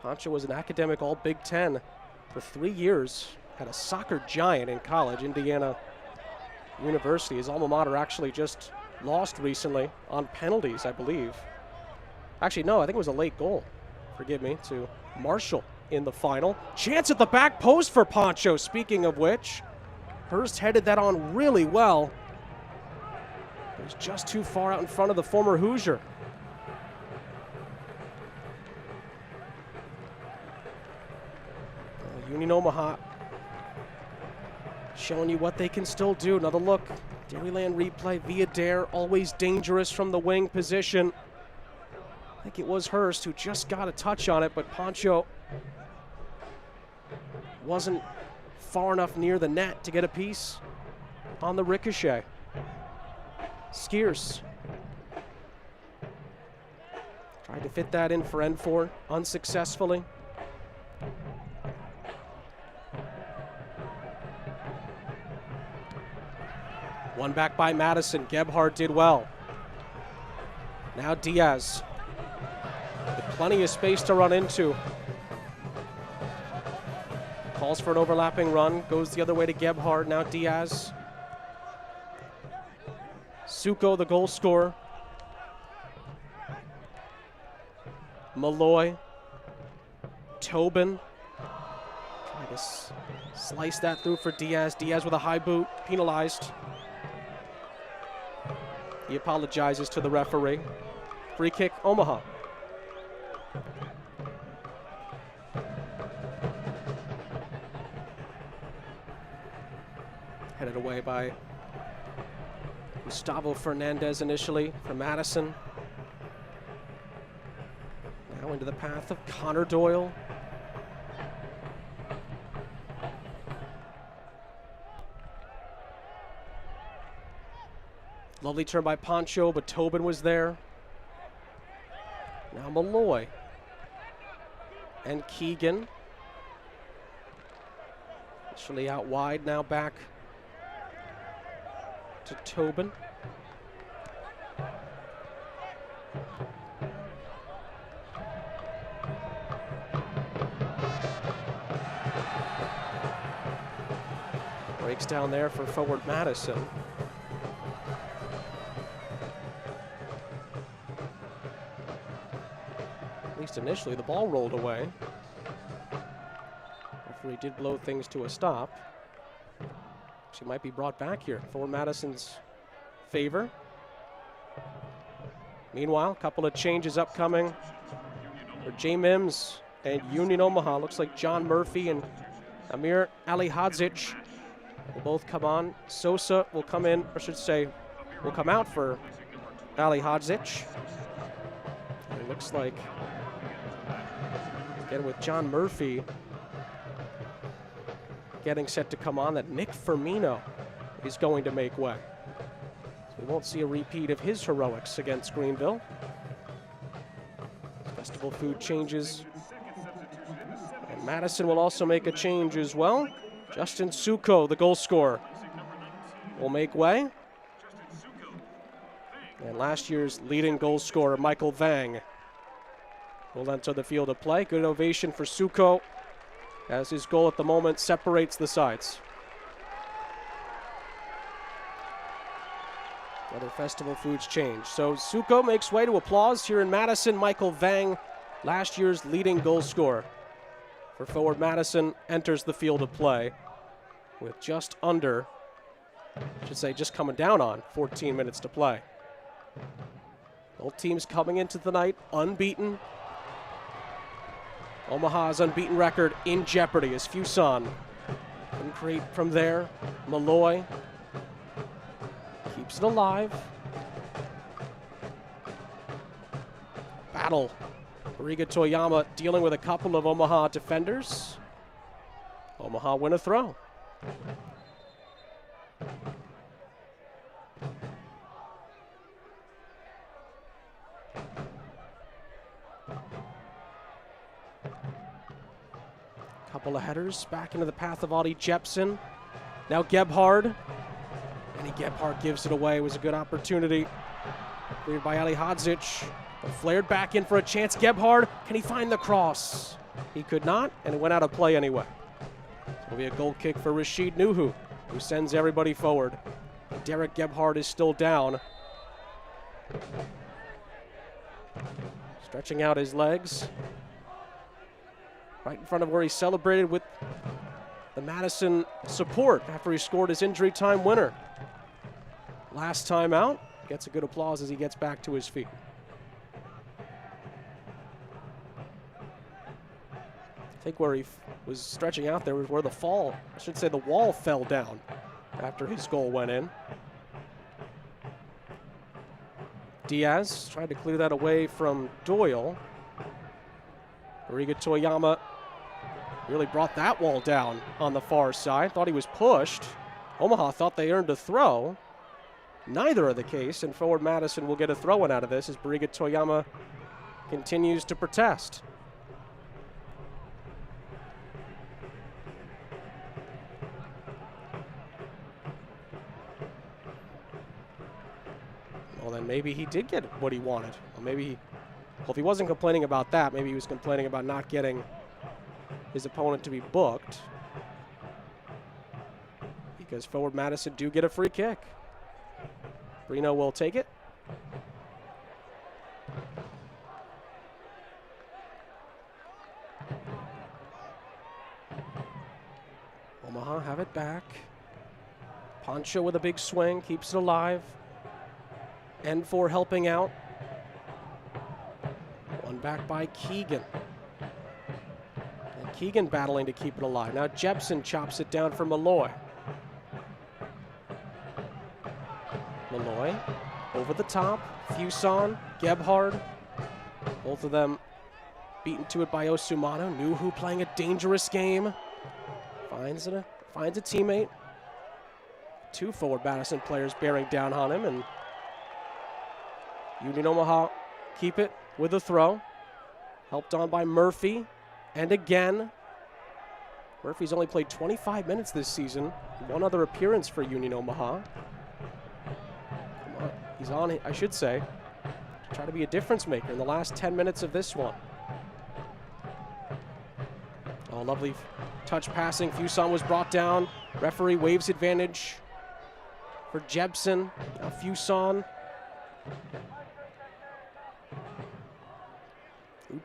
Poncho was an academic All-Big Ten for 3 years. Had a soccer giant in college, Indiana University. His alma mater actually just lost recently on penalties, I believe. Actually, no, I think it was a late goal, forgive me, to Marshall in the final. Chance at the back post for Poncho, speaking of which. Hurst headed that on really well. It was just too far out in front of the former Hoosier. Union Omaha showing you what they can still do. Another look. Dairyland replay via Dare, always dangerous from the wing position. I think it was Hurst who just got a touch on it, but Poncho wasn't far enough near the net to get a piece on the ricochet. Skiers tried to fit that in for N4, unsuccessfully. One back by Madison. Gebhardt did well. Now Diaz. With plenty of space to run into. Calls for an overlapping run. Goes the other way to Gebhardt. Now Diaz. Suko, the goal scorer. Malloy. Tobin. Trying to slice that through for Diaz. Diaz with a high boot. Penalized. He apologizes to the referee. Free kick, Omaha. Headed away by Gustavo Fernandez initially from Madison. Now into the path of Connor Doyle. Lovely turn by Poncho, but Tobin was there. Now Malloy. And Keegan. Initially out wide, now back to Tobin. Breaks down there for forward Madison. At least initially, the ball rolled away. Referee did blow things to a stop. She might be brought back here for Madison's favor. Meanwhile, a couple of changes upcoming for J. Mims and Union Omaha. Looks like John Murphy and Amir Alihadzic will both come on. Sosa will come in, or I should say, will come out for Alihadzic. It looks like, again with John Murphy getting set to come on, that Nick Firmino is going to make way. So we won't see a repeat of his heroics against Greenville. Festival food changes. And Madison will also make a change as well. Justin Suko, the goal scorer, will make way. And last year's leading goal scorer, Michael Vang, will enter the field of play. Good ovation for Suko, as his goal at the moment separates the sides. Other festival foods change. So Suko makes way to applause here in Madison. Michael Vang, last year's leading goal scorer for forward Madison, enters the field of play with just under, I should say just coming down on 14 minutes to play. Both teams coming into the night unbeaten. Omaha's unbeaten record in jeopardy as Fuson can create from there. Malloy keeps it alive. Battle. Riga Toyama dealing with a couple of Omaha defenders. Omaha win a throw. Couple of headers back into the path of Audie Jepson. Now Gebhard. And Gebhard gives it away. It was a good opportunity. Cleared by Alihadzic. But flared back in for a chance. Gebhard, can he find the cross? He could not, and it went out of play anyway. Will be a goal kick for Rashid Nuhu, who sends everybody forward. Derek Gebhardt is still down. Stretching out his legs. Right in front of where he celebrated with the Madison support after he scored his injury time winner. Last time out, gets a good applause as he gets back to his feet. I think where he was stretching out there was where the wall fell down after his goal went in. Diaz tried to clear that away from Doyle. Bariga Toyama really brought that wall down on the far side. Thought he was pushed. Omaha thought they earned a throw. Neither are the case, and forward Madison will get a throw-in out of this as Bariga Toyama continues to protest. Well, then maybe he did get what he wanted. Well, if he wasn't complaining about that, maybe he was complaining about not getting his opponent to be booked. Because forward Madison do get a free kick. Brino will take it. Omaha have it back. Poncho with a big swing, keeps it alive. N4 helping out. One back by Keegan. And Keegan battling to keep it alive. Now Jepson chops it down for Malloy. Malloy over the top. Fuson, Gebhard. Both of them beaten to it by Osumano. Nuhu playing a dangerous game. Finds a teammate. Two forward Madison players bearing down on him, and Union Omaha keep it with a throw. Helped on by Murphy. And again, Murphy's only played 25 minutes this season. One other appearance for Union Omaha. He's on, I should say, to try to be a difference maker in the last 10 minutes of this one. Oh, lovely touch passing. Fuson was brought down. Referee waves advantage for Jepson. Now Fuson.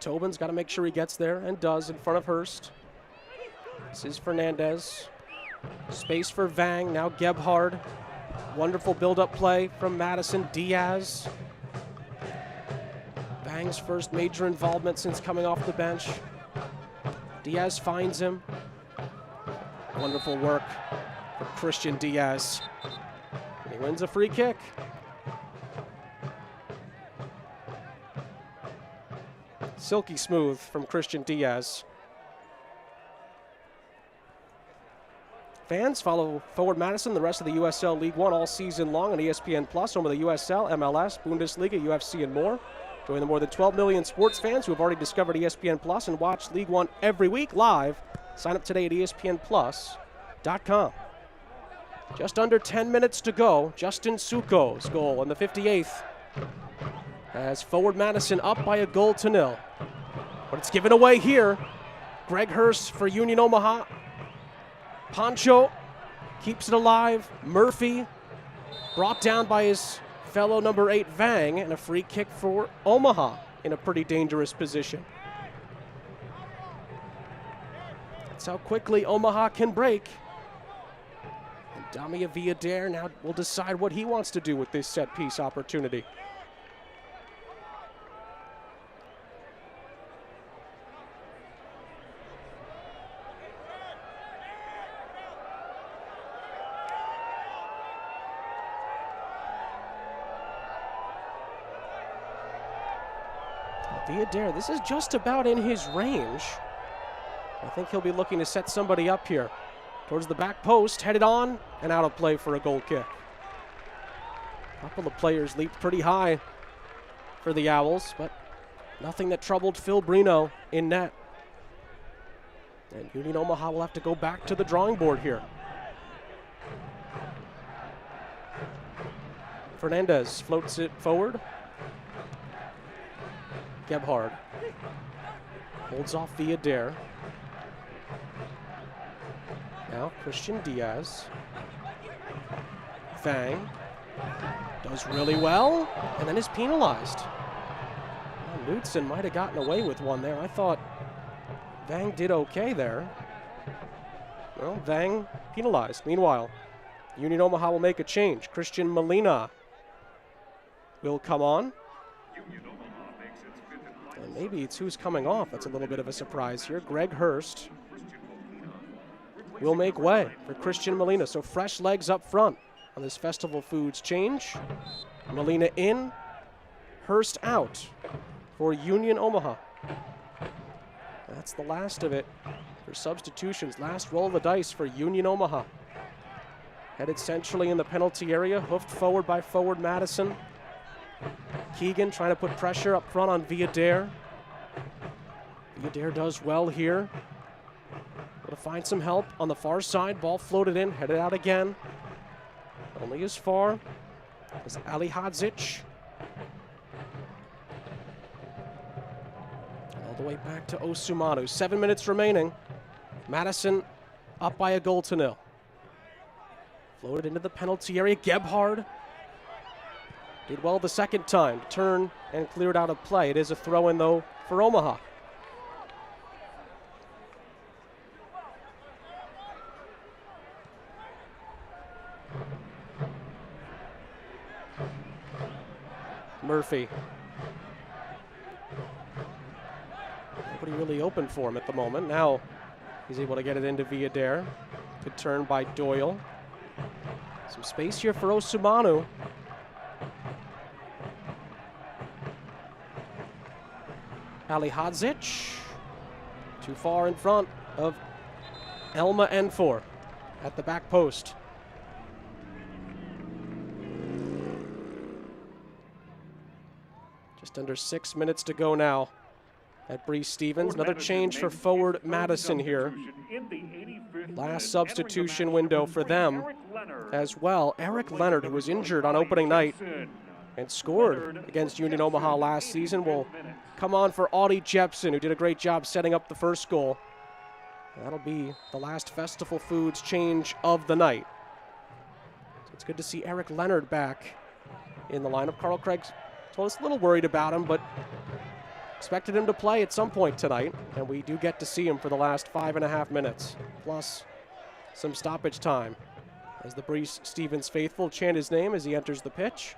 Tobin's got to make sure he gets there, and does, in front of Hurst. This is Fernandez. Space for Vang, now Gebhard. Wonderful build-up play from Madison. Diaz. Vang's first major involvement since coming off the bench. Diaz finds him. Wonderful work from Christian Diaz. And he wins a free kick. Silky smooth from Christian Diaz. Fans follow forward Madison, the rest of the USL League One all season long on ESPN Plus, home of the USL, MLS, Bundesliga, UFC, and more. Join the more than 12 million sports fans who have already discovered ESPN Plus and watch League One every week live. Sign up today at ESPNplus.com. Just under 10 minutes to go. Justin Suko's goal in the 58th. As forward Madison up by a goal to nil. But it's given away here. Greg Hurst for Union Omaha. Poncho keeps it alive. Murphy brought down by his fellow number 8 Vang, and a free kick for Omaha in a pretty dangerous position. That's how quickly Omaha can break. And Damia Villadere now will decide what he wants to do with this set piece opportunity. Villadere, this is just about in his range. I think he'll be looking to set somebody up here. Towards the back post, headed on, and out of play for a goal kick. A couple of players leaped pretty high for the Owls, but nothing that troubled Phil Brino in net. And Union Omaha will have to go back to the drawing board here. Fernandez floats it forward. Gebhard holds off Villadere. Now Christian Diaz. Vang does really well, and then is penalized. Well, Knudsen might have gotten away with one there. I thought Vang did okay there. Well, Vang penalized. Meanwhile, Union Omaha will make a change. Christian Molina will come on. And maybe it's who's coming off. That's a little bit of a surprise here. Greg Hurst will make way for Christian Molina. So fresh legs up front on this Festival Foods change. Molina in, Hurst out for Union Omaha. That's the last of it for substitutions. Last roll of the dice for Union Omaha. Headed centrally in the penalty area, hoofed forward by forward Madison. Keegan trying to put pressure up front on Villadere. Villadere does well here. Able to find some help on the far side. Ball floated in, headed out again. Only as far as Ali Hadzic. All the way back to Osumanu. 7 minutes remaining. Madison up by a goal to nil. Floated into the penalty area. Gebhard did well the second time to turn and clear it out of play. It is a throw-in, though, for Omaha. Murphy. Nobody really open for him at the moment. Now he's able to get it into Villadere. Good turn by Doyle. Some space here for Osumanu. Ali Hadzic. Too far in front of Elma Enfor at the back post. Just under 6 minutes to go now at Breese Stevens. Another change for forward Madison here. Last substitution window for them as well. Eric Leonard, who was injured on opening night and scored against Union Omaha last season, will come on for Audie Jepson, who did a great job setting up the first goal. That'll be the last Festival Foods change of the night. So it's good to see Eric Leonard back in the lineup. Carl Craig told us a little worried about him, but expected him to play at some point tonight, and we do get to see him for the last 5.5 minutes, plus some stoppage time as the Breese Stevens faithful chant his name as he enters the pitch.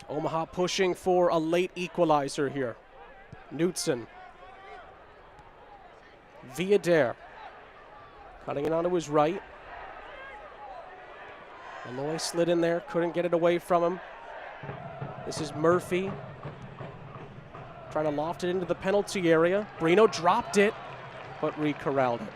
Omaha pushing for a late equalizer here. Knudsen. Villadere cutting it onto his right. Malloy slid in there, couldn't get it away from him. This is Murphy trying to loft it into the penalty area. Brino dropped it, but re-corralled it.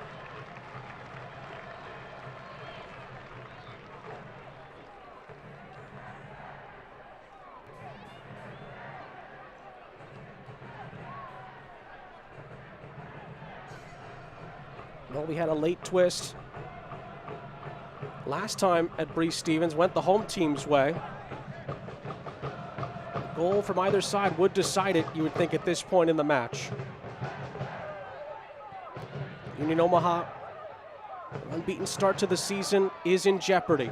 Well, we had a late twist last time at Breese Stevens, went the home team's way. Goal from either side would decide it, you would think, at this point in the match. Union Omaha, unbeaten start to the season, is in jeopardy.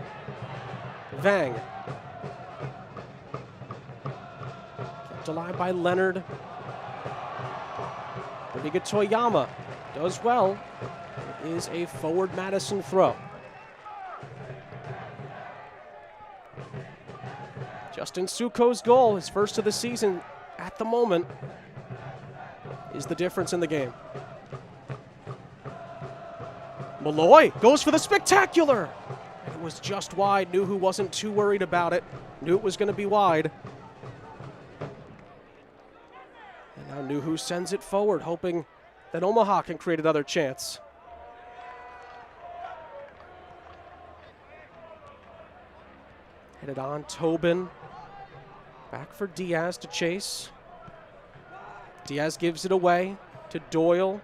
Vang. Kept alive by Leonard. Rodrigo Toyama does well. It is a forward Madison throw. Justin Suko's goal, his first of the season at the moment, is the difference in the game. Malloy goes for the spectacular. It was just wide. Nuhu wasn't too worried about it. Knew it was going to be wide. And now Nuhu sends it forward, hoping that Omaha can create another chance. Headed on, Tobin. Back for Diaz to chase. Diaz gives it away to Doyle.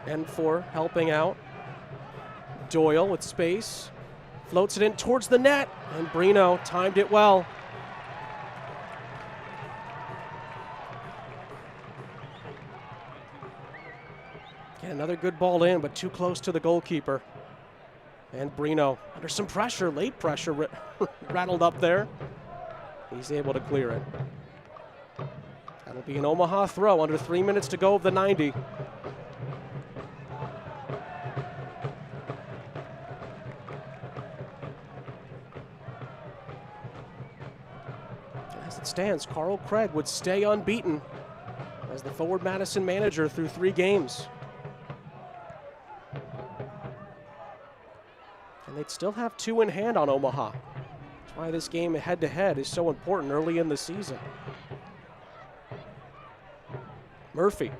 Enfor helping out. Doyle with space. Floats it in towards the net. And Brino timed it well. Again, another good ball in, but too close to the goalkeeper. And Brino, under some pressure, late pressure, rattled up there. He's able to clear it. That'll be an Omaha throw, under 3 minutes to go of the 90. As it stands, Carl Craig would stay unbeaten as the Forward Madison manager through 3 games. And they'd still have 2 in hand on Omaha. That's why this game head-to-head is so important early in the season. Murphy.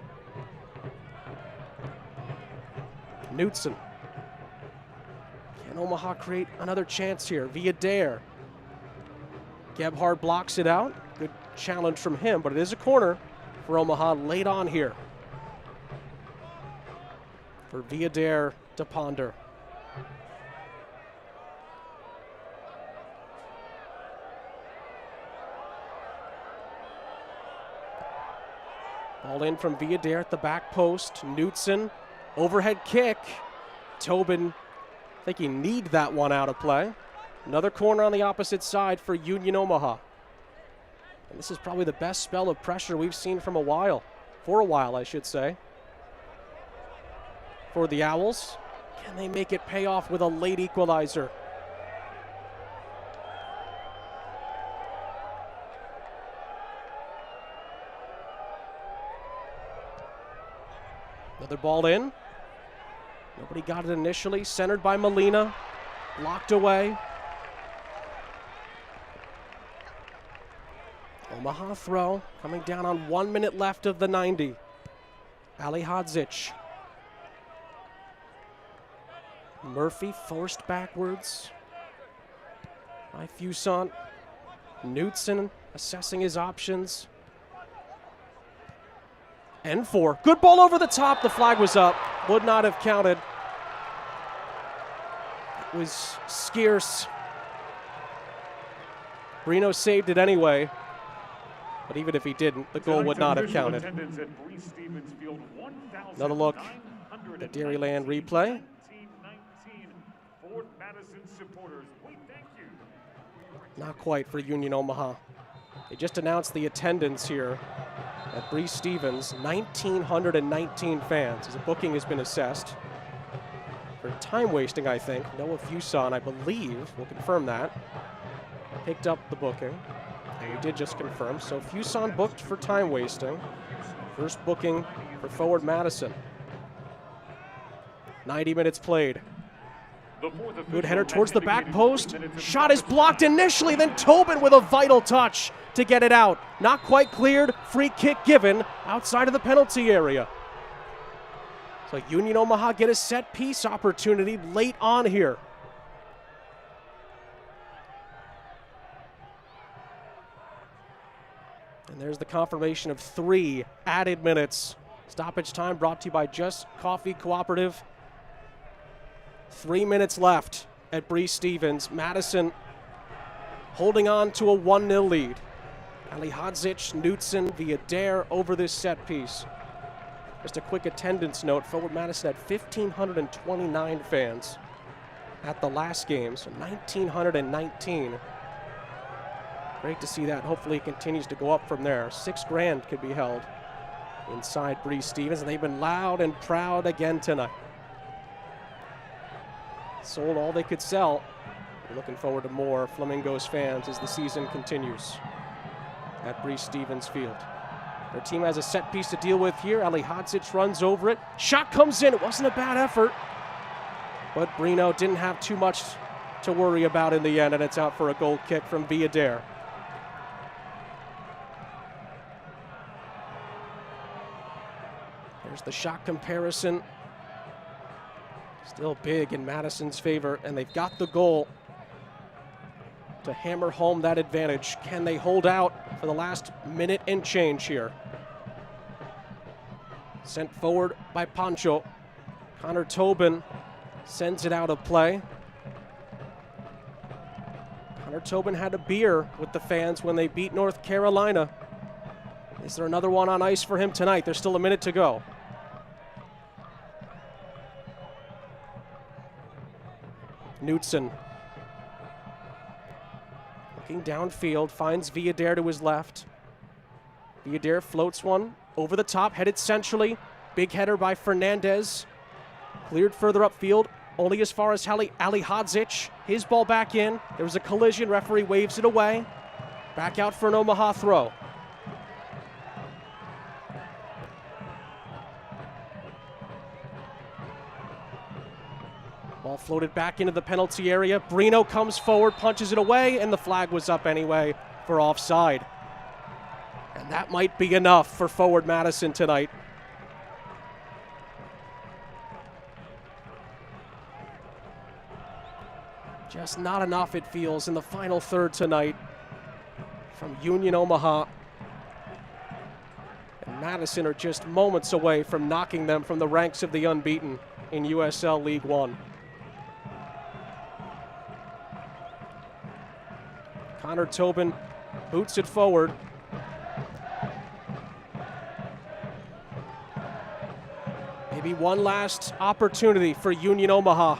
Knutson. Can Omaha create another chance here via Dare? Gebhard blocks it out. Good challenge from him, but it is a corner for Omaha late on here. For via Dare to Ponder. Ball in from Villader at the back post. Knutson, overhead kick. Tobin thinking need that one out of play. Another corner on the opposite side for Union Omaha. And this is probably the best spell of pressure we've seen from a while. For a while, I should say. For the Owls, can they make it pay off with a late equalizer? Another ball in. Nobody got it initially. Centered by Molina. Locked away. Omaha throw coming down on 1 minute left of the 90. Ali Hodzic. Murphy forced backwards by Fusant. Knutson assessing his options. N4. Good ball over the top. The flag was up. Would not have counted. It was scarce. Brino saved it anyway. But even if he didn't, the goal would not have counted. Another look at Dairyland replay. Not quite for Union Omaha. They just announced the attendance here at Breese Stevens. 1,919 fans as a booking has been assessed. For time wasting, I think. Noah Fuson, I believe, will confirm that. Picked up the booking. And we did just confirm. So Fuson booked for time wasting. First booking for Forward Madison. 90 minutes played. Good header towards the back post. Shot is blocked initially, then Tobin with a vital touch to get it out. Not quite cleared. Free kick given outside of the penalty area. So Union Omaha get a set piece opportunity late on here. And there's the confirmation of 3 added minutes. Stoppage time brought to you by Just Coffee Cooperative. 3 minutes left at Breese Stevens. Madison holding on to a 1-0 lead. Ali Hodzic, Knutson via Dare over this set piece. Just a quick attendance note. Forward Madison had 1,529 fans at the last game, so 1,919. Great to see that. Hopefully it continues to go up from there. $6,000 could be held inside Breese Stevens, and they've been loud and proud again tonight. Sold all they could sell. We're looking forward to more Flamingos fans as the season continues at Breese Stevens Field. Their team has a set piece to deal with here. Ali Hodzic runs over it. Shot comes in. It wasn't a bad effort, but Brino didn't have too much to worry about in the end, and it's out for a goal kick from Villader. There's the shot comparison. Still big in Madison's favor, and they've got the goal to hammer home that advantage. Can they hold out for the last minute and change here? Sent forward by Pancho. Connor Tobin sends it out of play. Connor Tobin had a beer with the fans when they beat North Carolina. Is there another one on ice for him tonight? There's still a minute to go. Knutson. Looking downfield, finds Villader to his left. Villader floats one over the top, headed centrally. Big header by Fernandez. Cleared further upfield, only as far as Ali Hodzic. His ball back in. There was a collision, referee waves it away. Back out for an Omaha throw. Ball floated back into the penalty area. Brino comes forward, punches it away, and the flag was up anyway for offside. And that might be enough for forward Madison tonight. Just not enough, it feels, in the final third tonight from Union Omaha. And Madison are just moments away from knocking them from the ranks of the unbeaten in USL League One. Connor Tobin boots it forward. Maybe one last opportunity for Union Omaha.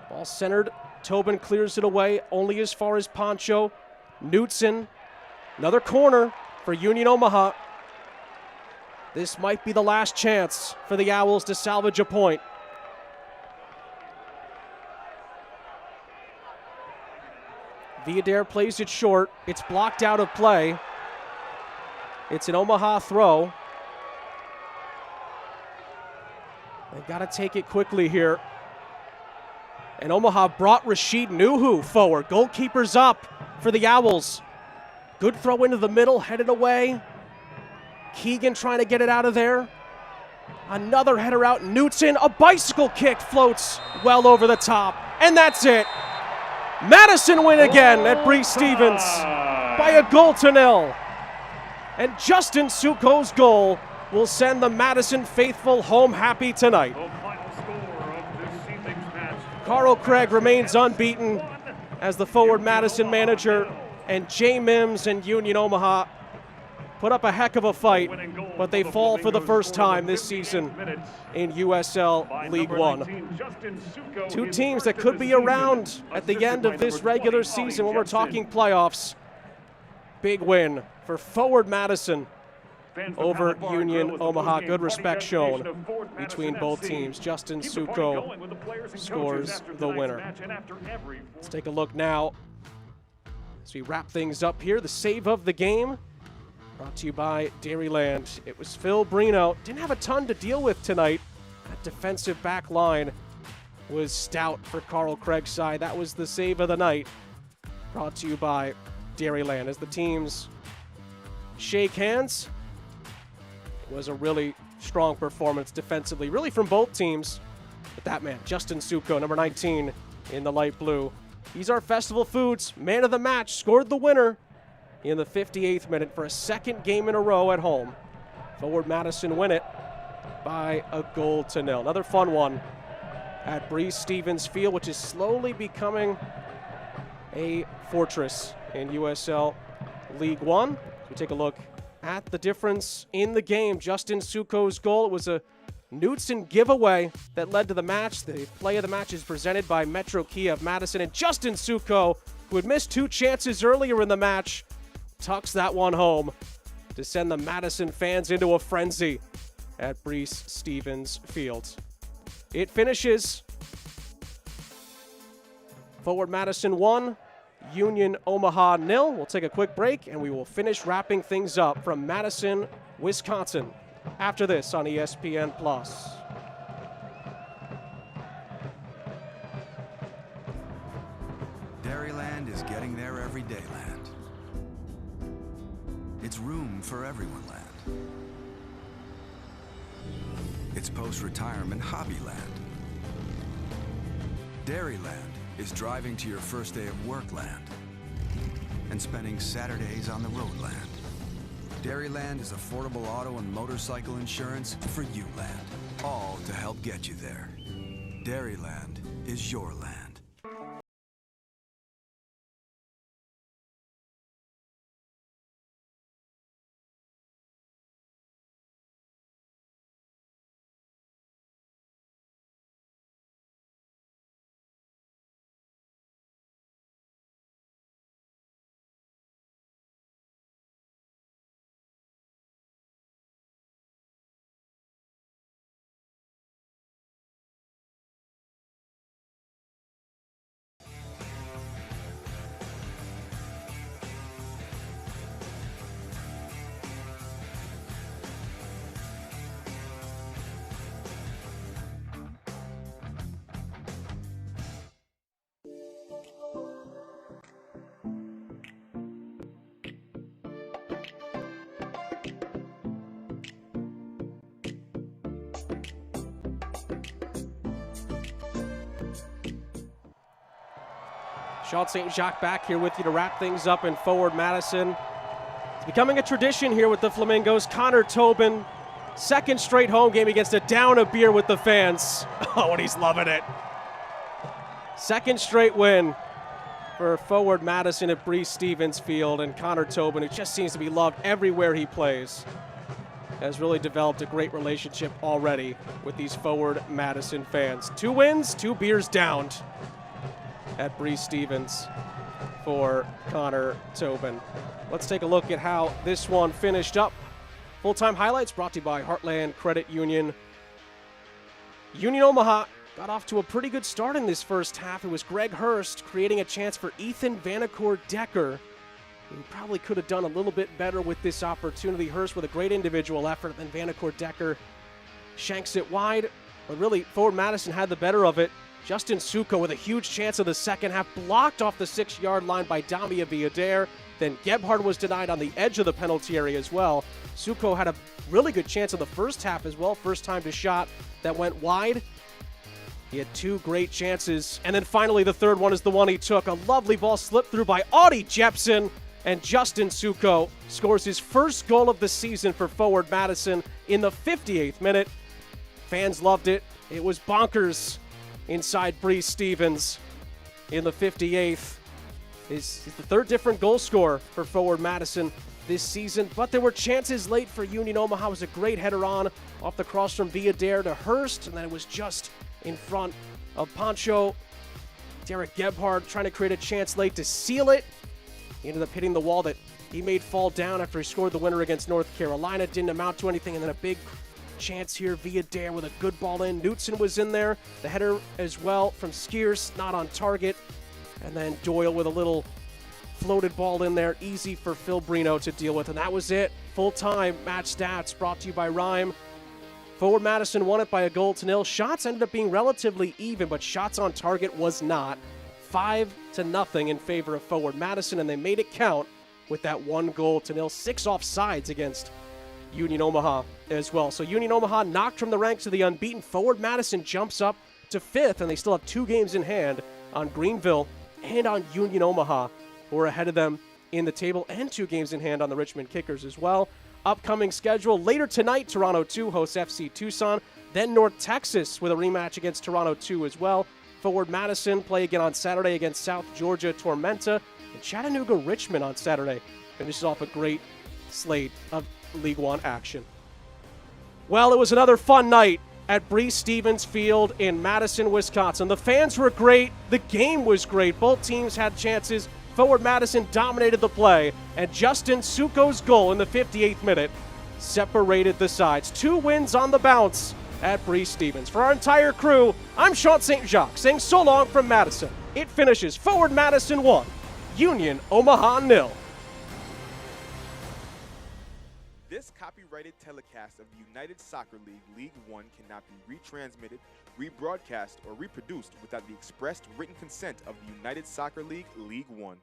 Ball centered. Tobin clears it away, only as far as Poncho. Knutson. Another corner for Union Omaha. This might be the last chance for the Owls to salvage a point. Villader plays it short. It's blocked out of play. It's an Omaha throw. They've got to take it quickly here. And Omaha brought Rashid Nuhu forward. Goalkeeper's up for the Owls. Good throw into the middle, headed away. Keegan trying to get it out of there. Another header out. Knutson, a bicycle kick floats well over the top. And that's it. Madison win again at Breese Stevens by 1-0. And Justin Suko's goal will send the Madison faithful home happy tonight. Carl Craig remains unbeaten as the forward Madison manager, and Jay Mims and Union Omaha put up a heck of a fight, but they fall for the first time this season in USL League One. Two teams that could be around at the end of this regular season when we're talking playoffs. Big win for forward Madison over Union Omaha. Good respect shown between both teams. Justin Suko scores the winner. Let's take a look now as we wrap things up here. The save of the game brought to you by Dairyland. It was Phil Brino. Didn't have a ton to deal with tonight. That defensive back line was stout for Carl Craig's side. That was the save of the night. Brought to you by Dairyland. As the teams shake hands, it was a really strong performance defensively, really from both teams. But that man, Justin Suko, number 19 in the light blue. He's our Festival Foods man of the match, scored the winner in the 58th minute for a second game in a row at home. Forward Madison win it by 1-0. Another fun one at Breese Stevens Field, which is slowly becoming a fortress in USL League One. So we take a look at the difference in the game. Justin Suko's goal, it was a Knutson giveaway that led to the match. The play of the match is presented by Metro Kia of Madison, and Justin Suko, who had missed 2 chances earlier in the match, tucks that one home to send the Madison fans into a frenzy at Breese Stevens Field. It finishes forward Madison 1, Union Omaha 0. We'll take a quick break and we will finish wrapping things up from Madison, Wisconsin after this on ESPN+. Dairyland is getting there every day land. It's room for everyone land. It's post-retirement hobby land. Dairyland is driving to your first day of work land and spending Saturdays on the road land. Dairyland is affordable auto and motorcycle insurance for you land, all to help get you there. Dairyland is your land. Sean St. Jacques back here with you to wrap things up in Forward Madison. It's becoming a tradition here with the Flamingos. Connor Tobin, second straight home game against a down a beer with the fans. Oh, and he's loving it. Second straight win for Forward Madison at Breese Stevens Field, and Connor Tobin, who just seems to be loved everywhere he plays, has really developed a great relationship already with these Forward Madison fans. 2 wins, 2 beers downed at Breese Stevens for Connor Tobin. Let's take a look at how this one finished up. Full-time highlights brought to you by Heartland Credit Union. Union Omaha got off to a pretty good start in this first half. It was Greg Hurst creating a chance for Ethan Vanacore-Decker, who probably could have done a little bit better with this opportunity. Hurst with a great individual effort, then Vanacore-Decker shanks it wide. But really, Forward Madison had the better of it. Justin Suko with a huge chance of the second half, blocked off the 6-yard line by Damia Villader. Then Gebhard was denied on the edge of the penalty area as well. Suko had a really good chance in the first half as well. First time to shot that went wide. He had 2 great chances. And then finally, the third one is the one he took. A lovely ball slipped through by Audie Jepson. And Justin Suko scores his first goal of the season for Forward Madison in the 58th minute. Fans loved it. It was bonkers inside Breese Stevens in the 58th. He's the third different goal scorer for Forward Madison this season. But there were chances late for Union Omaha. It was a great header on off the cross from Villader to Hurst. And then it was just in front of Pancho. Derek Gebhard trying to create a chance late to seal it. He ended up hitting the wall that he made fall down after he scored the winner against North Carolina. Didn't amount to anything. And then a big chance here. Villader with a good ball in. Knutson was in there. The header as well from Skiers, not on target. And then Doyle with a little floated ball in there. Easy for Phil Brino to deal with. And that was it. Full-time match stats brought to you by Rhyme. Forward Madison won it by 1-0. Shots ended up being relatively even, but shots on target was not. 5-0 in favor of Forward Madison, and they made it count with that 1-0. 6 offsides against Union Omaha as well. So Union Omaha knocked from the ranks of the unbeaten. Forward Madison jumps up to 5th, and they still have 2 games in hand on Greenville and on Union Omaha, who are ahead of them in the table, and 2 games in hand on the Richmond Kickers as well. Upcoming schedule later tonight, Toronto 2 hosts FC Tucson, then North Texas with a rematch against Toronto 2 as well. Forward Madison play again on Saturday against South Georgia Tormenta, and Chattanooga Richmond on Saturday finishes off a great slate of League One action. Well, it was another fun night at Breese Stevens Field in Madison, Wisconsin. The fans were great. The game was great. Both teams had chances. Forward Madison dominated the play, and Justin Suko's goal in the 58th minute separated the sides. 2 wins on the bounce at Breese Stevens. For our entire crew, I'm Sean St. Jacques saying so long from Madison. It finishes Forward Madison 1, Union Omaha 0. This copyrighted telecast of the United Soccer League League One cannot be retransmitted, rebroadcast, or reproduced without the expressed written consent of the United Soccer League League One.